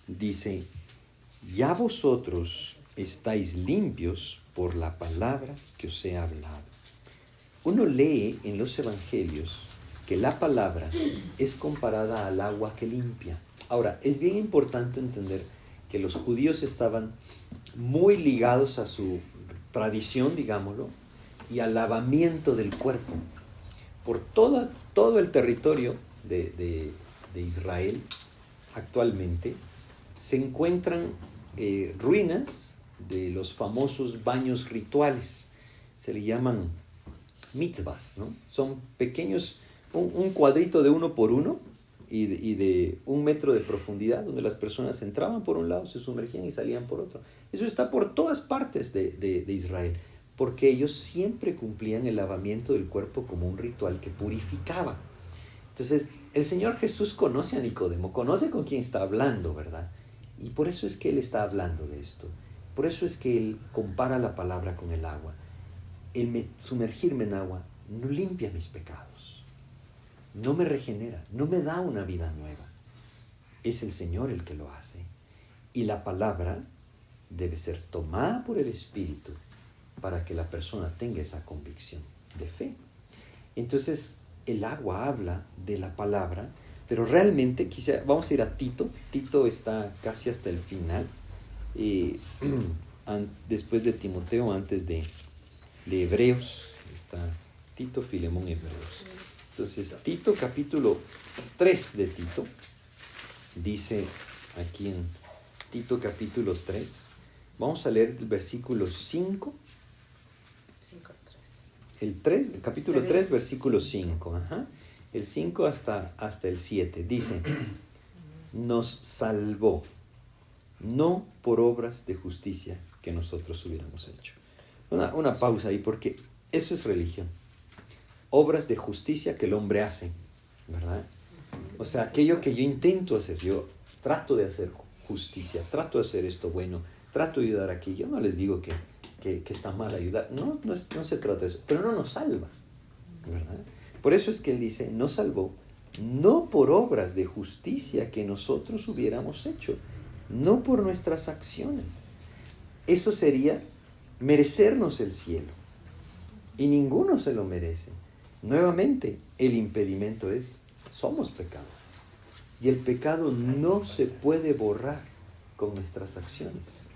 Dice, ya vosotros estáis limpios por la palabra que os he hablado. Uno lee en los evangelios que la palabra es comparada al agua que limpia. Ahora, es bien importante entender que los judíos estaban muy ligados a su tradición, digámoslo, y al lavamiento del cuerpo. Por todo el territorio de Israel actualmente se encuentran ruinas de los famosos baños rituales. Se le llaman mitzvahs, ¿no? Son pequeños, un cuadrito de 1 por 1 y de 1 metro de profundidad, donde las personas entraban por un lado, se sumergían y salían por otro. Eso está por todas partes de Israel, porque ellos siempre cumplían el lavamiento del cuerpo como un ritual que purificaba. Entonces, el Señor Jesús conoce a Nicodemo, conoce con quién está hablando, ¿verdad? Y por eso es que Él está hablando de esto. Por eso es que Él compara la palabra con el agua. Sumergirme en agua no limpia mis pecados, no me regenera, no me da una vida nueva. Es el Señor el que lo hace. Y la palabra debe ser tomada por el Espíritu para que la persona tenga esa convicción de fe. Entonces, el agua habla de la palabra, pero realmente, vamos a ir a Tito. Tito está casi hasta el final, después de Timoteo, antes de Hebreos, está Tito, Filemón, Hebreos. Entonces, Tito, capítulo 3 de Tito, dice aquí en Tito capítulo 3, vamos a leer el versículo 5. El capítulo 3, versículo 5. El 5 hasta el 7. Dice, nos salvó, no por obras de justicia que nosotros hubiéramos hecho. Una pausa ahí, porque eso es religión. Obras de justicia que el hombre hace, ¿verdad? O sea, aquello que yo intento hacer, yo trato de hacer justicia, trato de hacer esto bueno, trato de ayudar aquí. Yo no les digo que está mal ayudar, no se trata de eso, pero no nos salva, ¿verdad? Por eso es que Él dice, nos salvó, no por obras de justicia que nosotros hubiéramos hecho, no por nuestras acciones. Eso sería merecernos el cielo, y ninguno se lo merece. Nuevamente, el impedimento es, somos pecadores, y el pecado no se puede borrar con nuestras acciones.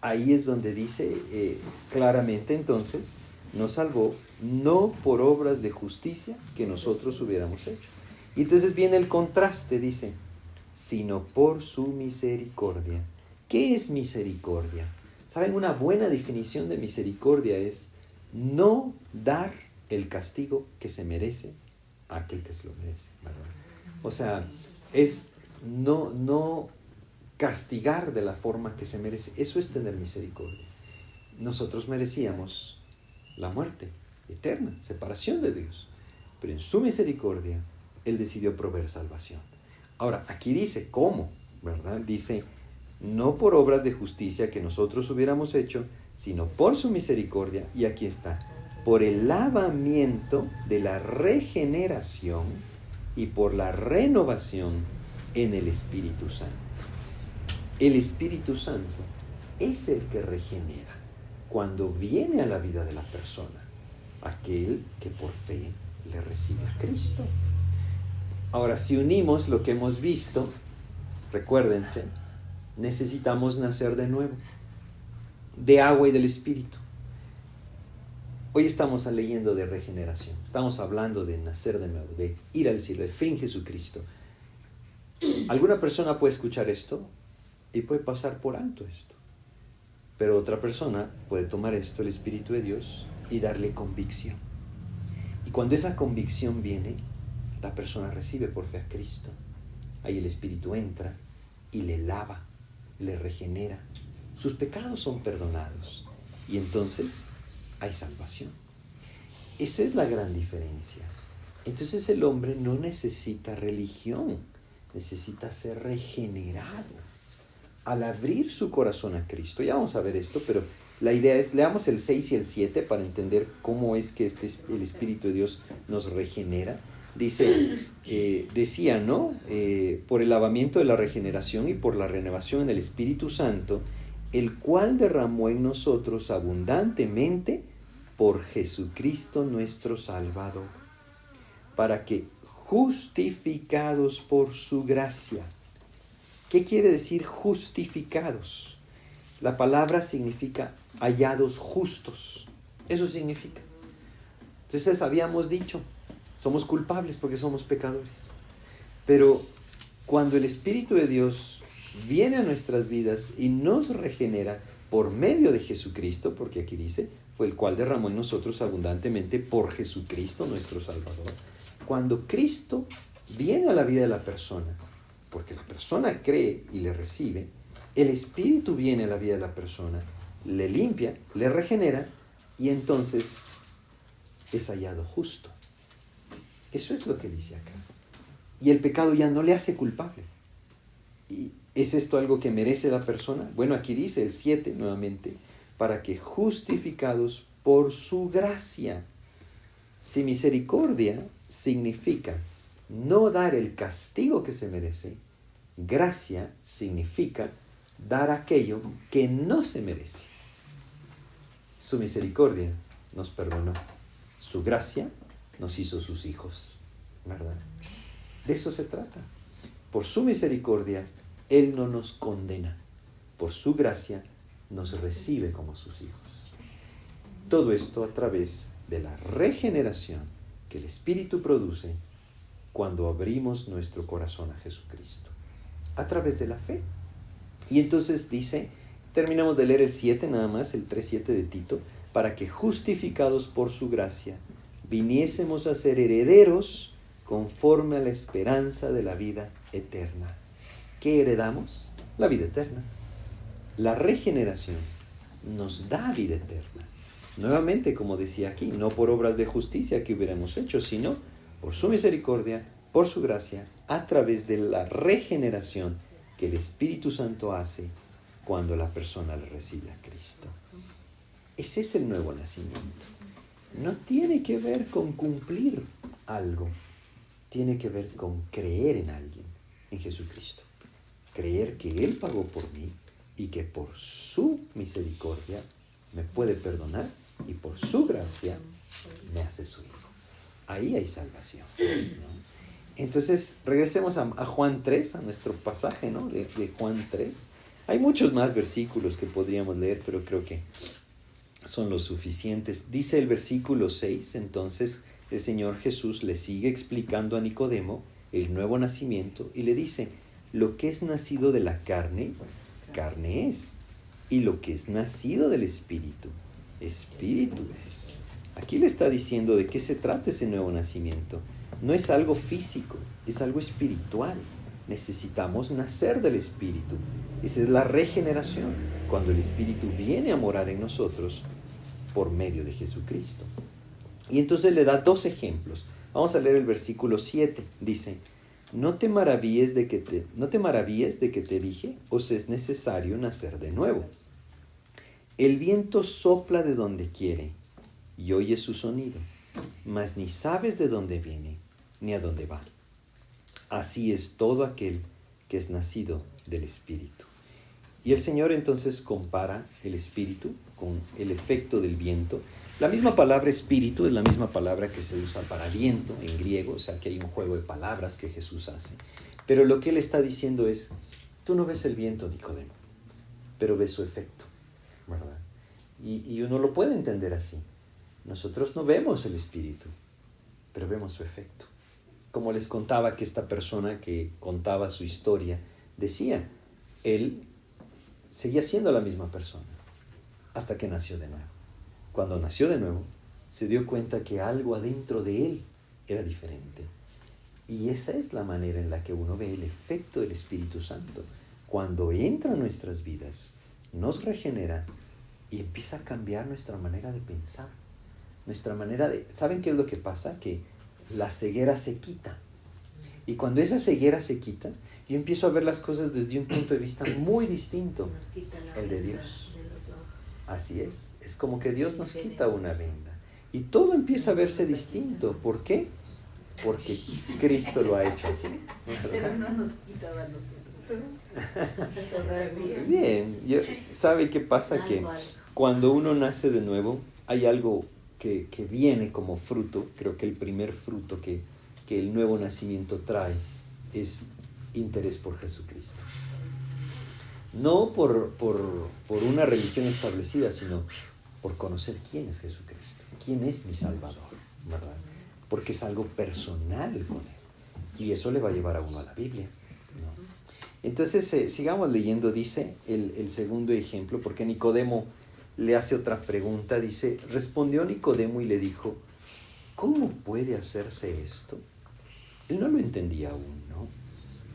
Ahí es donde dice claramente, entonces, nos salvó no por obras de justicia que nosotros hubiéramos hecho. Y entonces viene el contraste, dice, sino por su misericordia. ¿Qué es misericordia? ¿Saben? Una buena definición de misericordia es no dar el castigo que se merece a aquel que se lo merece, ¿verdad? O sea, es no castigar de la forma que se merece. Eso es tener misericordia. Nosotros merecíamos la muerte eterna, separación de Dios, pero en su misericordia Él decidió proveer salvación. Ahora, aquí dice cómo, ¿verdad? Dice, no por obras de justicia que nosotros hubiéramos hecho, sino por su misericordia, y aquí está, por el lavamiento de la regeneración y por la renovación en el Espíritu Santo. El Espíritu Santo es el que regenera cuando viene a la vida de la persona, aquel que por fe le recibe a Cristo. Ahora, si unimos lo que hemos visto, recuérdense, necesitamos nacer de nuevo, de agua y del Espíritu. Hoy estamos leyendo de regeneración, estamos hablando de nacer de nuevo, de ir al cielo, de fe en Jesucristo. Alguna persona puede escuchar esto y puede pasar por alto esto, pero otra persona puede tomar esto, el Espíritu de Dios, y darle convicción. Y cuando esa convicción viene, la persona recibe por fe a Cristo. Ahí el Espíritu entra y le lava, le regenera. Sus pecados son perdonados y entonces hay salvación. Esa es la gran diferencia. Entonces el hombre no necesita religión, necesita ser regenerado al abrir su corazón a Cristo. Ya vamos a ver esto, pero la idea es, leamos el 6 y el 7 para entender cómo es que el Espíritu de Dios nos regenera. Dice, decía, ¿no? Por el lavamiento de la regeneración y por la renovación en el Espíritu Santo, el cual derramó en nosotros abundantemente por Jesucristo nuestro Salvador, para que justificados por su gracia. ¿Qué quiere decir justificados? La palabra significa hallados justos. Eso significa. Entonces habíamos dicho, somos culpables porque somos pecadores. Pero cuando el Espíritu de Dios viene a nuestras vidas y nos regenera por medio de Jesucristo, porque aquí dice, fue el cual derramó en nosotros abundantemente por Jesucristo nuestro Salvador. Cuando Cristo viene a la vida de la persona, porque la persona cree y le recibe, el Espíritu viene a la vida de la persona, le limpia, le regenera y entonces es hallado justo. Eso es lo que dice acá. Y el pecado ya no le hace culpable. ¿Y es esto algo que merece la persona? Bueno, aquí dice el 7 nuevamente, para que justificados por su gracia. Si misericordia significa no dar el castigo que se merece, gracia significa dar aquello que no se merece. Su misericordia nos perdonó. Su gracia nos hizo sus hijos, ¿verdad? De eso se trata. Por su misericordia, Él no nos condena. Por su gracia, nos recibe como sus hijos. Todo esto a través de la regeneración que el Espíritu produce cuando abrimos nuestro corazón a Jesucristo. A través de la fe. Y entonces dice, terminamos de leer el 7 nada más, el 3:7 de Tito, para que justificados por su gracia, viniésemos a ser herederos conforme a la esperanza de la vida eterna. ¿Qué heredamos? La vida eterna. La regeneración nos da vida eterna. Nuevamente, como decía aquí, no por obras de justicia que hubiéramos hecho, sino por su misericordia, por su gracia, a través de la regeneración que el Espíritu Santo hace cuando la persona le recibe a Cristo. Ese es el nuevo nacimiento. No tiene que ver con cumplir algo, tiene que ver con creer en alguien, en Jesucristo. Creer que Él pagó por mí y que por su misericordia me puede perdonar y por su gracia me hace su hijo. Ahí hay salvación, ¿no? Entonces, regresemos a Juan 3, a nuestro pasaje, ¿no? de Juan 3. Hay muchos más versículos que podríamos leer, pero creo que son los suficientes. Dice el versículo 6, entonces el Señor Jesús le sigue explicando a Nicodemo el nuevo nacimiento y le dice, lo que es nacido de la carne, carne es, y lo que es nacido del Espíritu, Espíritu es. Aquí le está diciendo de qué se trata ese nuevo nacimiento. No es algo físico, es algo espiritual. Necesitamos nacer del Espíritu. Esa es la regeneración, cuando el Espíritu viene a morar en nosotros por medio de Jesucristo. Y entonces le da dos ejemplos. Vamos a leer el versículo 7. Dice, no te maravilles de que te dije, os es necesario nacer de nuevo. El viento sopla de donde quiere y oyes su sonido, mas ni sabes de dónde viene ni a dónde va. Así es todo aquel que es nacido del Espíritu. Y el Señor entonces compara el Espíritu con el efecto del viento La misma palabra espíritu es la misma palabra que se usa para viento en griego, o sea que hay un juego de palabras que Jesús hace. Pero lo que él está diciendo es, tú no ves el viento, Nicodemo, pero ves su efecto, ¿verdad? Y uno lo puede entender así. Nosotros no vemos el espíritu, pero vemos su efecto. Como les contaba que esta persona que contaba su historia decía, él seguía siendo la misma persona hasta que nació de nuevo. Cuando nació de nuevo, se dio cuenta que algo adentro de él era diferente. Y esa es la manera en la que uno ve el efecto del Espíritu Santo. Cuando entra en nuestras vidas, nos regenera y empieza a cambiar nuestra manera de pensar. Nuestra manera de... ¿Saben qué es lo que pasa? Que la ceguera se quita. Y cuando esa ceguera se quita, yo empiezo a ver las cosas desde un punto de vista muy distinto, el de Dios. Así es. Es como que Dios nos quita una venda. Y todo empieza a verse distinto. ¿Por qué? Porque Cristo lo ha hecho así. Pero no nos quitaba a nosotros. Bien. ¿Sabe qué pasa? Que cuando uno nace de nuevo, hay algo que viene como fruto. Creo que el primer fruto que el nuevo nacimiento trae es interés por Jesucristo. No por una religión establecida, sino por conocer quién es Jesucristo, quién es mi Salvador, ¿verdad? Porque es algo personal con Él. Y eso le va a llevar a uno a la Biblia, ¿no? Entonces, sigamos leyendo, dice el segundo ejemplo, porque Nicodemo le hace otra pregunta. Dice, respondió Nicodemo y le dijo, ¿cómo puede hacerse esto? Él no lo entendía aún, ¿no?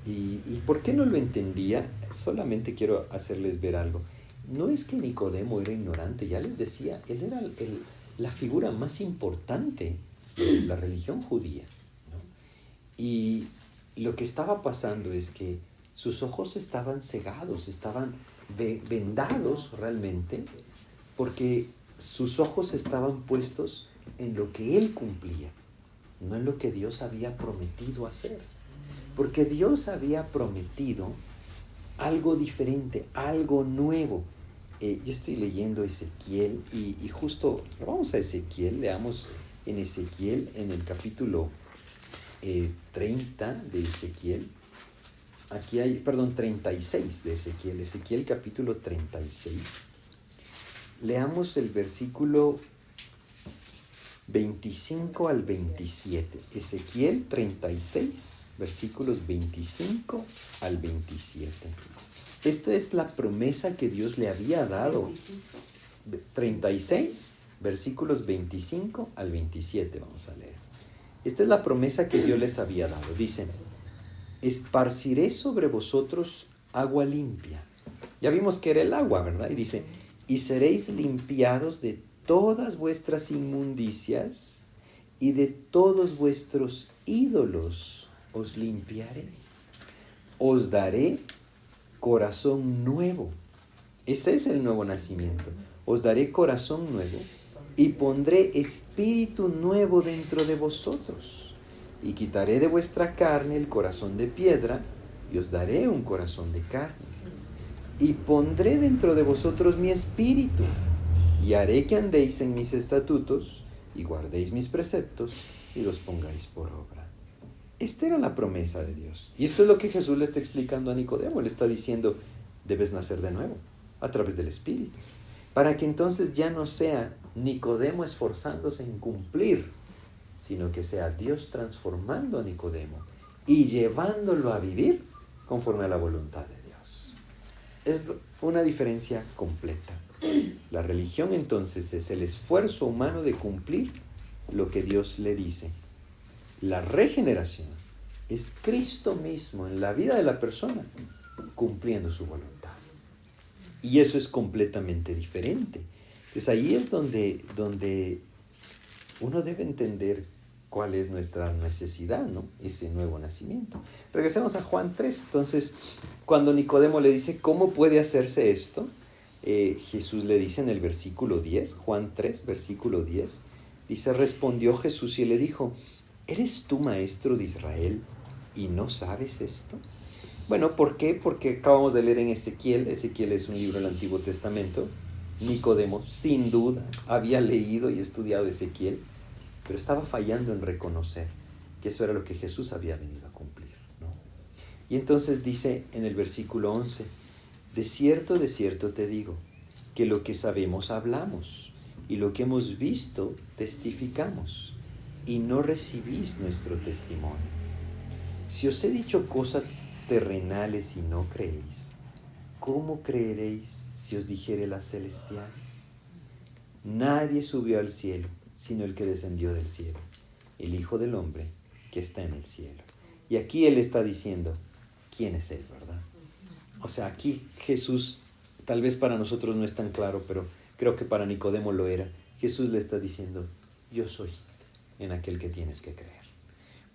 ¿Y por qué no lo entendía? Solamente quiero hacerles ver algo. No es que Nicodemo era ignorante, ya les decía, él era la figura más importante de la religión judía, ¿no? Y lo que estaba pasando es que sus ojos estaban cegados, estaban vendados realmente, porque sus ojos estaban puestos en lo que él cumplía, no en lo que Dios había prometido hacer. Porque Dios había prometido algo diferente, algo nuevo. Yo estoy leyendo Ezequiel y justo, vamos a Ezequiel, leamos en Ezequiel, en el capítulo 30 de Ezequiel. Aquí hay, 36 de Ezequiel, Ezequiel capítulo 36. Leamos el versículo 25 al 27. Ezequiel 36, versículos 25 al 27. Esta es la promesa que Dios le había dado. 36, versículos 25 al 27, vamos a leer. Esta es la promesa que Dios les había dado. Dice, esparciré sobre vosotros agua limpia. Ya vimos que era el agua, ¿verdad? Y dice, y seréis limpiados de todas vuestras inmundicias y de todos vuestros ídolos os limpiaré. Os daré corazón nuevo. Ese es el nuevo nacimiento. Os daré corazón nuevo y pondré espíritu nuevo dentro de vosotros. Y quitaré de vuestra carne el corazón de piedra y os daré un corazón de carne. Y pondré dentro de vosotros mi espíritu y haré que andéis en mis estatutos y guardéis mis preceptos y los pongáis por obra. Esta era la promesa de Dios. Y esto es lo que Jesús le está explicando a Nicodemo. Le está diciendo, debes nacer de nuevo a través del Espíritu. Para que entonces ya no sea Nicodemo esforzándose en cumplir, sino que sea Dios transformando a Nicodemo y llevándolo a vivir conforme a la voluntad de Dios. Es una diferencia completa. La religión entonces es el esfuerzo humano de cumplir lo que Dios le dice. La regeneración es Cristo mismo en la vida de la persona cumpliendo su voluntad. Y eso es completamente diferente. Entonces ahí es donde uno debe entender cuál es nuestra necesidad, ¿no? Ese nuevo nacimiento. Regresemos a Juan 3. Entonces, cuando Nicodemo le dice, ¿cómo puede hacerse esto? Jesús le dice en el versículo 10, Juan 3, versículo 10, dice, respondió Jesús y le dijo, ¿eres tú maestro de Israel y no sabes esto? Bueno, ¿por qué? Porque acabamos de leer en Ezequiel. Ezequiel es un libro del Antiguo Testamento Nicodemo, sin duda, había leído y estudiado Ezequiel, pero estaba fallando en reconocer que eso era lo que Jesús había venido a cumplir, ¿no? Y entonces dice en el versículo 11, de cierto te digo, que lo que sabemos hablamos, y lo que hemos visto testificamos, y no recibís nuestro testimonio. Si os he dicho cosas terrenales y no creéis, ¿cómo creeréis si os dijere las celestiales? Nadie subió al cielo, sino el que descendió del cielo, el Hijo del Hombre que está en el cielo. Y aquí él está diciendo, ¿quién es él, verdad? O sea, aquí Jesús, tal vez para nosotros no es tan claro, pero creo que para Nicodemo lo era. Jesús le está diciendo, yo soy en aquel que tienes que creer.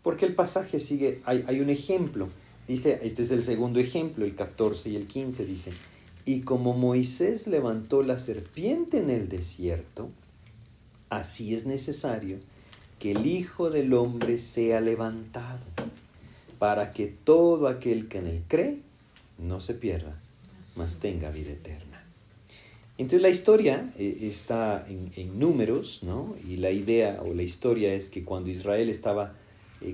Porque el pasaje sigue, hay un ejemplo. Dice, este es el segundo ejemplo, el 14 y el 15 dice, y como Moisés levantó la serpiente en el desierto, así es necesario que el Hijo del Hombre sea levantado, para que todo aquel que en él cree no se pierda, mas tenga vida eterna. Entonces la historia está en Números, ¿no? Y la idea o la historia es que cuando Israel estaba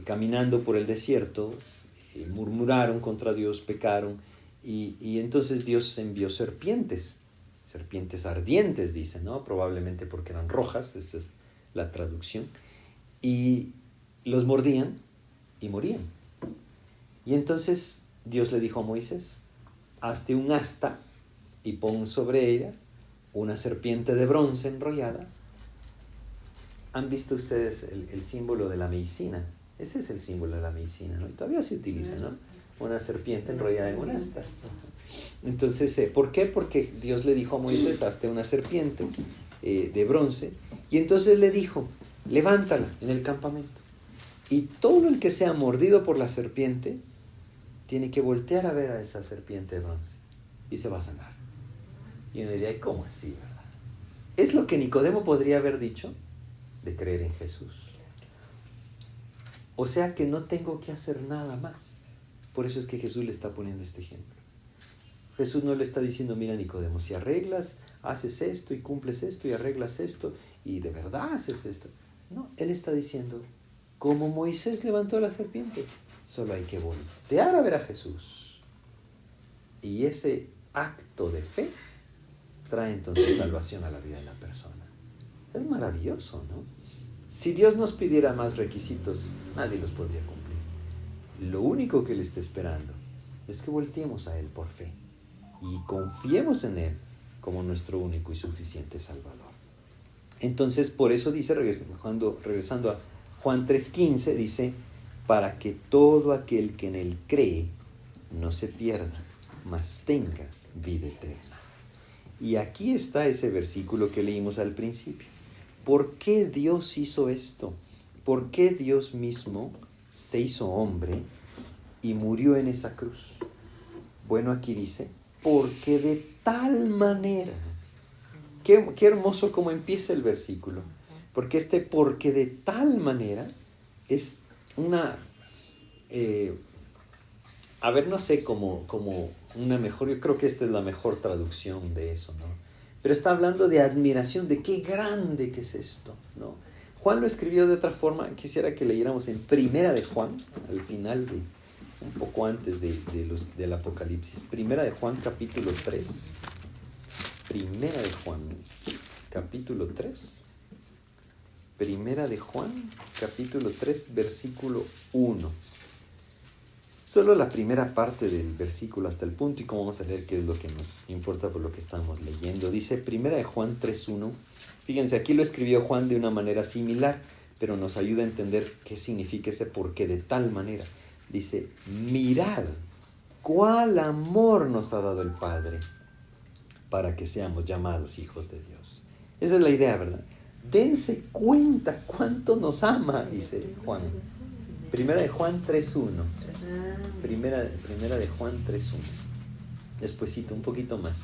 caminando por el desierto, murmuraron contra Dios, pecaron, y entonces Dios envió serpientes ardientes, dicen, ¿no? Probablemente porque eran rojas, esa es la traducción, y los mordían y morían. Y entonces Dios le dijo a Moisés, hazte un asta y pon sobre ella una serpiente de bronce enrollada. ¿Han visto ustedes el símbolo de la medicina? Ese es el símbolo de la medicina, ¿no? Y todavía se utiliza, ¿no? Una serpiente enrollada en un asta. Entonces, ¿por qué? Porque Dios le dijo a Moisés, hazte una serpiente de bronce. Y entonces le dijo, levántala en el campamento. Y todo el que sea mordido por la serpiente tiene que voltear a ver a esa serpiente de bronce y se va a sanar. Y uno diría, ¿cómo así, verdad? Es lo que Nicodemo podría haber dicho de creer en Jesús. O sea que no tengo que hacer nada más. Por eso es que Jesús le está poniendo este ejemplo. Jesús no le está diciendo, mira Nicodemo, si arreglas, haces esto y cumples esto y arreglas esto y de verdad haces esto. No, él está diciendo, como Moisés levantó la serpiente, solo hay que voltear a ver a Jesús. Y ese acto de fe trae entonces salvación a la vida de la persona. Es maravilloso, ¿no? Si Dios nos pidiera más requisitos, nadie los podría cumplir. Lo único que Él está esperando es que volteemos a Él por fe y confiemos en Él como nuestro único y suficiente Salvador. Entonces, por eso dice, regresando a Juan 3:15, dice, para que todo aquel que en Él cree no se pierda, mas tenga vida eterna. Y aquí está ese versículo que leímos al principio. ¿Por qué Dios hizo esto? ¿Por qué Dios mismo se hizo hombre y murió en esa cruz? Bueno, aquí dice, porque de tal manera, qué hermoso como empieza el versículo, porque porque de tal manera es una, no sé, como una mejor, yo creo que esta es la mejor traducción de eso, ¿no? Pero está hablando de admiración, de qué grande que es esto, ¿no? Juan lo escribió de otra forma. Quisiera que leyéramos en Primera de Juan, al final, un poco antes del Apocalipsis. Primera de Juan, capítulo 3. Primera de Juan, capítulo 3. Primera de Juan, capítulo 3, versículo 1. Solo la primera parte del versículo hasta el punto, y como vamos a leer qué es lo que nos importa por lo que estamos leyendo. Dice Primera de Juan 3:1. Fíjense, aquí lo escribió Juan de una manera similar, pero nos ayuda a entender qué significa ese porque de tal manera. Dice, mirad cuál amor nos ha dado el Padre para que seamos llamados hijos de Dios. Esa es la idea, ¿verdad? Dense cuenta cuánto nos ama, dice Juan. Primera de Juan 3:1. Primera de Juan 3:1. Despuésito, un poquito más.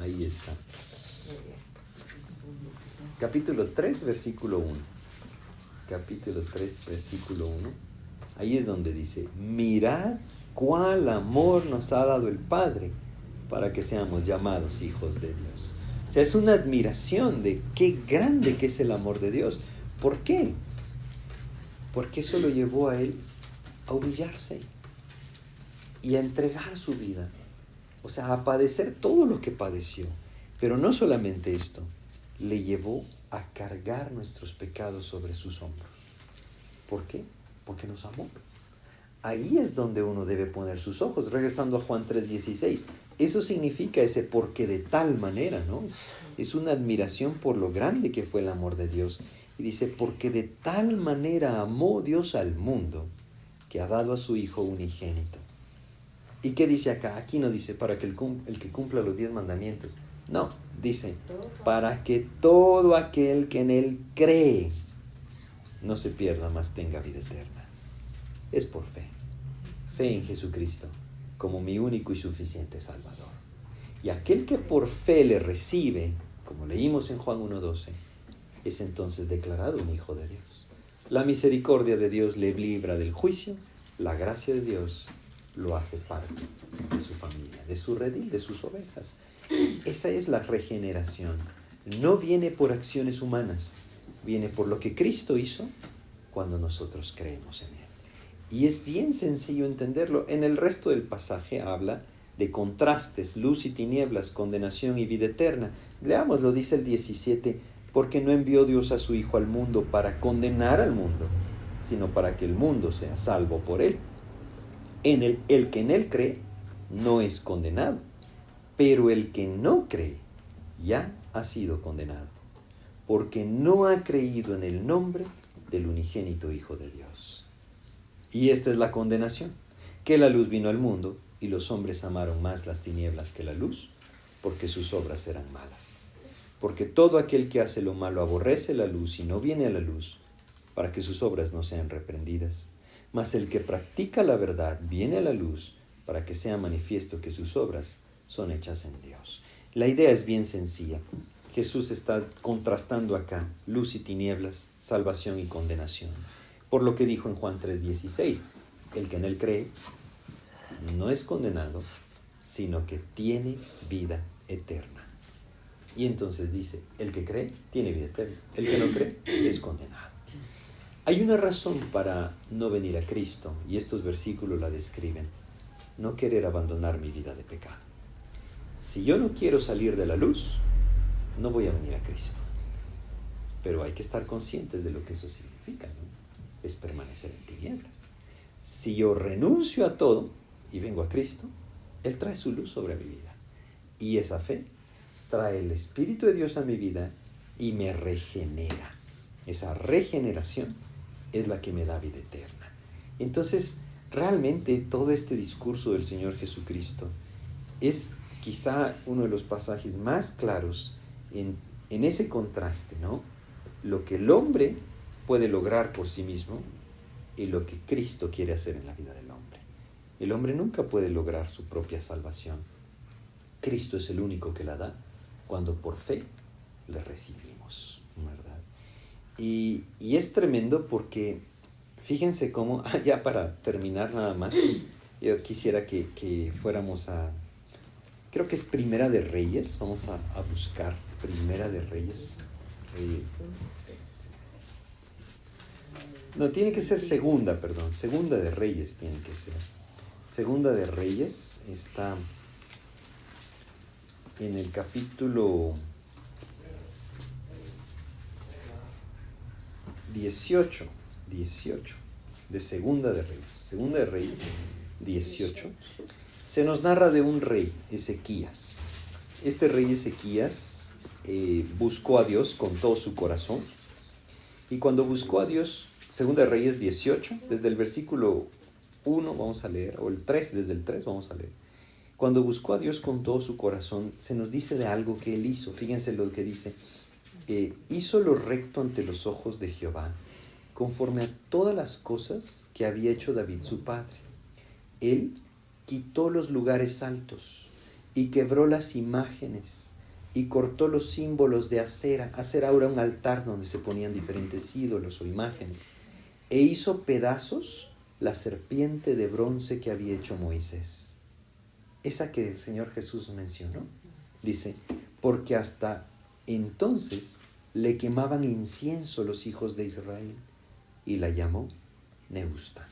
Ahí está. Capítulo 3, versículo 1. Capítulo 3, versículo 1. Ahí es donde dice, mirad cuál amor nos ha dado el Padre para que seamos llamados hijos de Dios. O sea, es una admiración de qué grande que es el amor de Dios. ¿Por qué? Porque eso lo llevó a él a humillarse y a entregar su vida. O sea, a padecer todo lo que padeció. Pero no solamente esto, le llevó a cargar nuestros pecados sobre sus hombros. ¿Por qué? Porque nos amó. Ahí es donde uno debe poner sus ojos. Regresando a Juan 3:16. Eso significa ese porque de tal manera, ¿no? Es una admiración por lo grande que fue el amor de Dios. Y dice, porque de tal manera amó Dios al mundo, que ha dado a su Hijo unigénito. ¿Y qué dice acá? Aquí no dice para que el que cumpla los 10 mandamientos. No, dice, para que todo aquel que en Él cree no se pierda, mas tenga vida eterna. Es por fe. Fe en Jesucristo como mi único y suficiente Salvador. Y aquel que por fe le recibe, como leímos en Juan 1:12, es entonces declarado un hijo de Dios. La misericordia de Dios le libra del juicio, la gracia de Dios lo hace parte de su familia, de su redil, de sus ovejas. Esa es la regeneración. No viene por acciones humanas, viene por lo que Cristo hizo cuando nosotros creemos en Él. Y es bien sencillo entenderlo. En el resto del pasaje habla de contrastes, luz y tinieblas, condenación y vida eterna. Leámoslo, dice el 17, porque no envió Dios a su Hijo al mundo para condenar al mundo, sino para que el mundo sea salvo por Él. El que en Él cree no es condenado, pero el que no cree ya ha sido condenado, porque no ha creído en el nombre del unigénito Hijo de Dios. Y esta es la condenación, que la luz vino al mundo y los hombres amaron más las tinieblas que la luz, porque sus obras eran malas. Porque todo aquel que hace lo malo aborrece la luz y no viene a la luz, para que sus obras no sean reprendidas. Mas el que practica la verdad viene a la luz, para que sea manifiesto que sus obras son hechas en Dios. La idea es bien sencilla. Jesús está contrastando acá luz y tinieblas, salvación y condenación. Por lo que dijo en Juan 3:16, el que en Él cree no es condenado, sino que tiene vida eterna. Y entonces dice, el que cree tiene vida eterna, el que no cree es condenado. Hay una razón para no venir a Cristo, y estos versículos la describen: no querer abandonar mi vida de pecado. Si yo no quiero salir de la luz, no voy a venir a Cristo. Pero hay que estar conscientes de lo que eso significa, ¿no? Es permanecer en tinieblas. Si yo renuncio a todo y vengo a Cristo, Él trae su luz sobre mi vida. Y esa fe trae el Espíritu de Dios a mi vida y me regenera. Esa regeneración es la que me da vida eterna. Entonces, realmente todo este discurso del Señor Jesucristo es quizá uno de los pasajes más claros en ese contraste, ¿no? Lo que el hombre puede lograr por sí mismo y lo que Cristo quiere hacer en la vida del hombre. El hombre nunca puede lograr su propia salvación. Cristo es el único que la da cuando por fe le recibimos, ¿verdad? Y es tremendo porque, fíjense cómo, ya para terminar nada más, yo quisiera que fuéramos a, creo que es Primera de Reyes, vamos a buscar Primera de Reyes. No, tiene que ser Segunda de Reyes tiene que ser. Segunda de Reyes está en el capítulo 18 de Segunda de Reyes. Segunda de Reyes 18. Se nos narra de un rey, Ezequías. Este rey Ezequías buscó a Dios con todo su corazón. Y cuando buscó a Dios, Segunda de Reyes 18, desde el versículo 1 vamos a leer, o el 3, desde el 3 vamos a leer. Cuando buscó a Dios con todo su corazón, se nos dice de algo que él hizo. Fíjense lo que dice. Hizo lo recto ante los ojos de Jehová, conforme a todas las cosas que había hecho David su padre. Él quitó los lugares altos y quebró las imágenes y cortó los símbolos de Acera. Acera era un altar donde se ponían diferentes ídolos o imágenes. E hizo pedazos la serpiente de bronce que había hecho Moisés. esa que el Señor Jesús mencionó. Dice, porque hasta entonces le quemaban incienso los hijos de Israel y la llamó Neusta.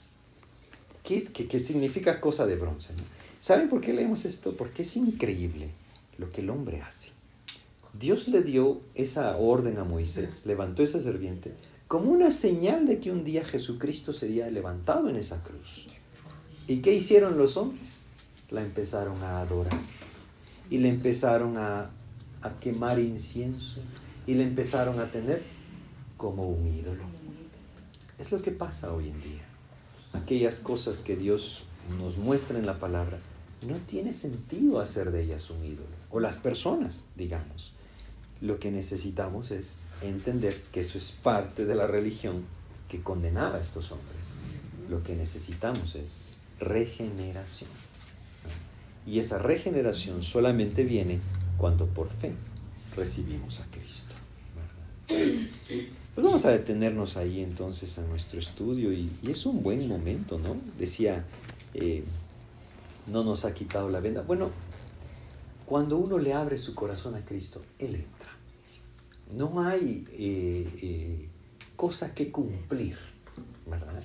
¿Qué significa cosa de bronce, ¿no? ¿Saben por qué leemos esto? Porque es increíble lo que el hombre hace. Dios le dio esa orden a Moisés, levantó esa serpiente, como una señal de que un día Jesucristo sería levantado en esa cruz. ¿Y qué hicieron los hombres? La empezaron a adorar. Y le empezaron a quemar incienso. Y le empezaron a tener como un ídolo. Es lo que pasa hoy en día. Aquellas cosas que Dios nos muestra en la palabra, no tiene sentido hacer de ellas un ídolo. O las personas, digamos. Lo que necesitamos es entender que eso es parte de la religión que condenaba a estos hombres. Lo que necesitamos es regeneración. Y esa regeneración solamente viene cuando por fe recibimos a Cristo. Pues vamos a detenernos ahí entonces a nuestro estudio y es un buen momento, ¿no? Decía, no nos ha quitado la venda. Bueno, cuando uno le abre su corazón a Cristo, Él entra. No hay cosa que cumplir, ¿verdad?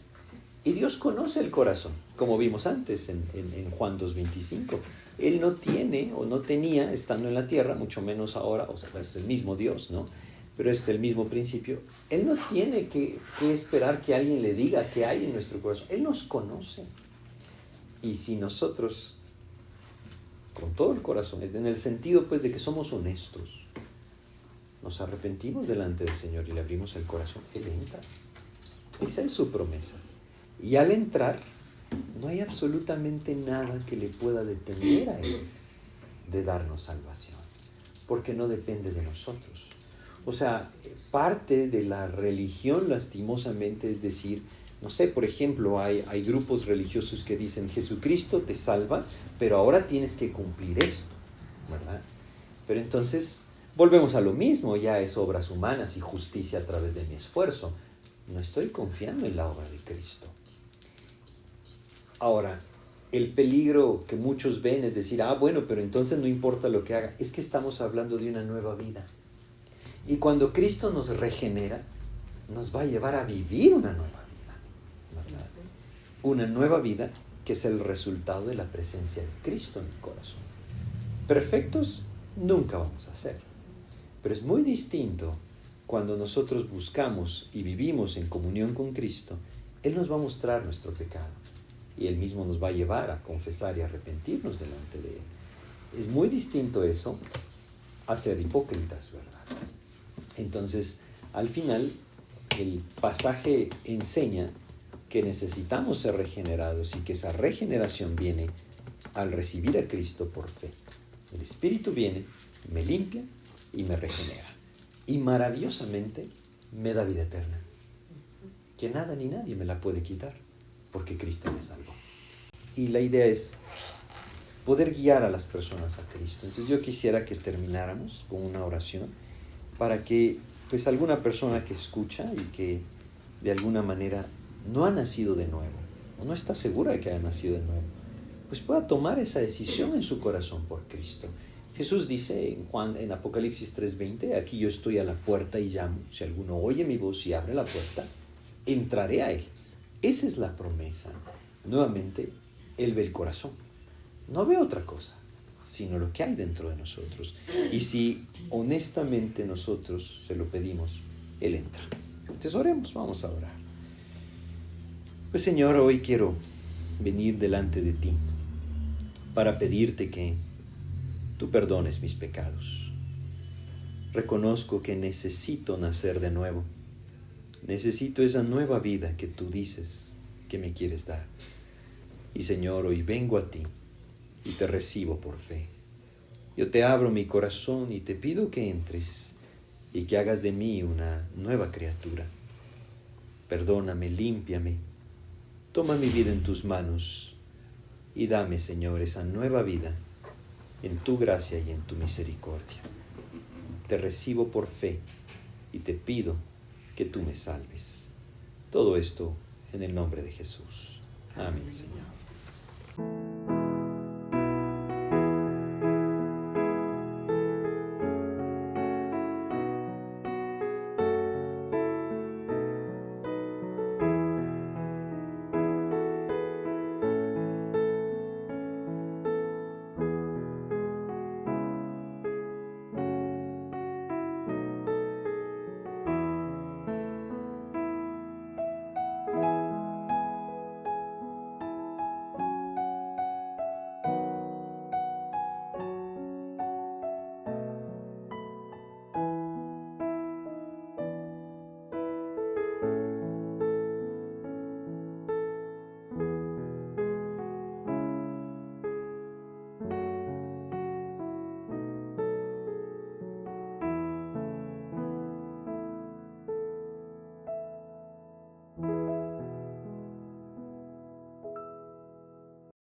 Y Dios conoce el corazón, como vimos antes en Juan 2:25. Él no tiene o no tenía, estando en la tierra, mucho menos ahora, o sea, es el mismo Dios, ¿no? Pero es el mismo principio. Él no tiene que esperar que alguien le diga qué hay en nuestro corazón. Él nos conoce. Y si nosotros, con todo el corazón, en el sentido pues de que somos honestos, nos arrepentimos delante del Señor y le abrimos el corazón, Él entra. Esa es su promesa. Y al entrar, no hay absolutamente nada que le pueda detener a Él de darnos salvación, porque no depende de nosotros. O sea, parte de la religión, lastimosamente, es decir, no sé, por ejemplo, hay grupos religiosos que dicen, Jesucristo te salva, pero ahora tienes que cumplir esto, ¿verdad? Pero entonces, volvemos a lo mismo, ya es obras humanas y justicia a través de mi esfuerzo. No estoy confiando en la obra de Cristo. Ahora, el peligro que muchos ven es decir, bueno, pero entonces no importa lo que haga. Es que estamos hablando de una nueva vida. Y cuando Cristo nos regenera, nos va a llevar a vivir una nueva vida, ¿verdad? Una nueva vida que es el resultado de la presencia de Cristo en el corazón. Perfectos nunca vamos a ser. Pero es muy distinto cuando nosotros buscamos y vivimos en comunión con Cristo. Él nos va a mostrar nuestro pecado. Y Él mismo nos va a llevar a confesar y arrepentirnos delante de Él. Es muy distinto eso a ser hipócritas, ¿verdad? Entonces, al final, el pasaje enseña que necesitamos ser regenerados y que esa regeneración viene al recibir a Cristo por fe. El Espíritu viene, me limpia y me regenera. Y maravillosamente me da vida eterna. Que nada ni nadie me la puede quitar, porque Cristo me salvó. Y la idea es poder guiar a las personas a Cristo. Entonces yo quisiera que termináramos con una oración para que pues alguna persona que escucha y que de alguna manera no ha nacido de nuevo, o no está segura de que haya nacido de nuevo, pues pueda tomar esa decisión en su corazón por Cristo. Jesús dice en Apocalipsis 3:20, aquí yo estoy a la puerta y llamo. Si alguno oye mi voz y abre la puerta, entraré a Él. Esa es la promesa. Nuevamente, Él ve el corazón. No ve otra cosa, sino lo que hay dentro de nosotros. Y si honestamente nosotros se lo pedimos, Él entra. Entonces oremos, vamos a orar. Pues Señor, hoy quiero venir delante de ti para pedirte que tú perdones mis pecados. Reconozco que necesito nacer de nuevo. Necesito esa nueva vida que tú dices que me quieres dar. Y Señor, hoy vengo a ti y te recibo por fe. Yo te abro mi corazón y te pido que entres y que hagas de mí una nueva criatura. Perdóname, límpiame, toma mi vida en tus manos y dame, Señor, esa nueva vida en tu gracia y en tu misericordia. Te recibo por fe y te pido que tú me salves. Todo esto en el nombre de Jesús. Amén, Señor.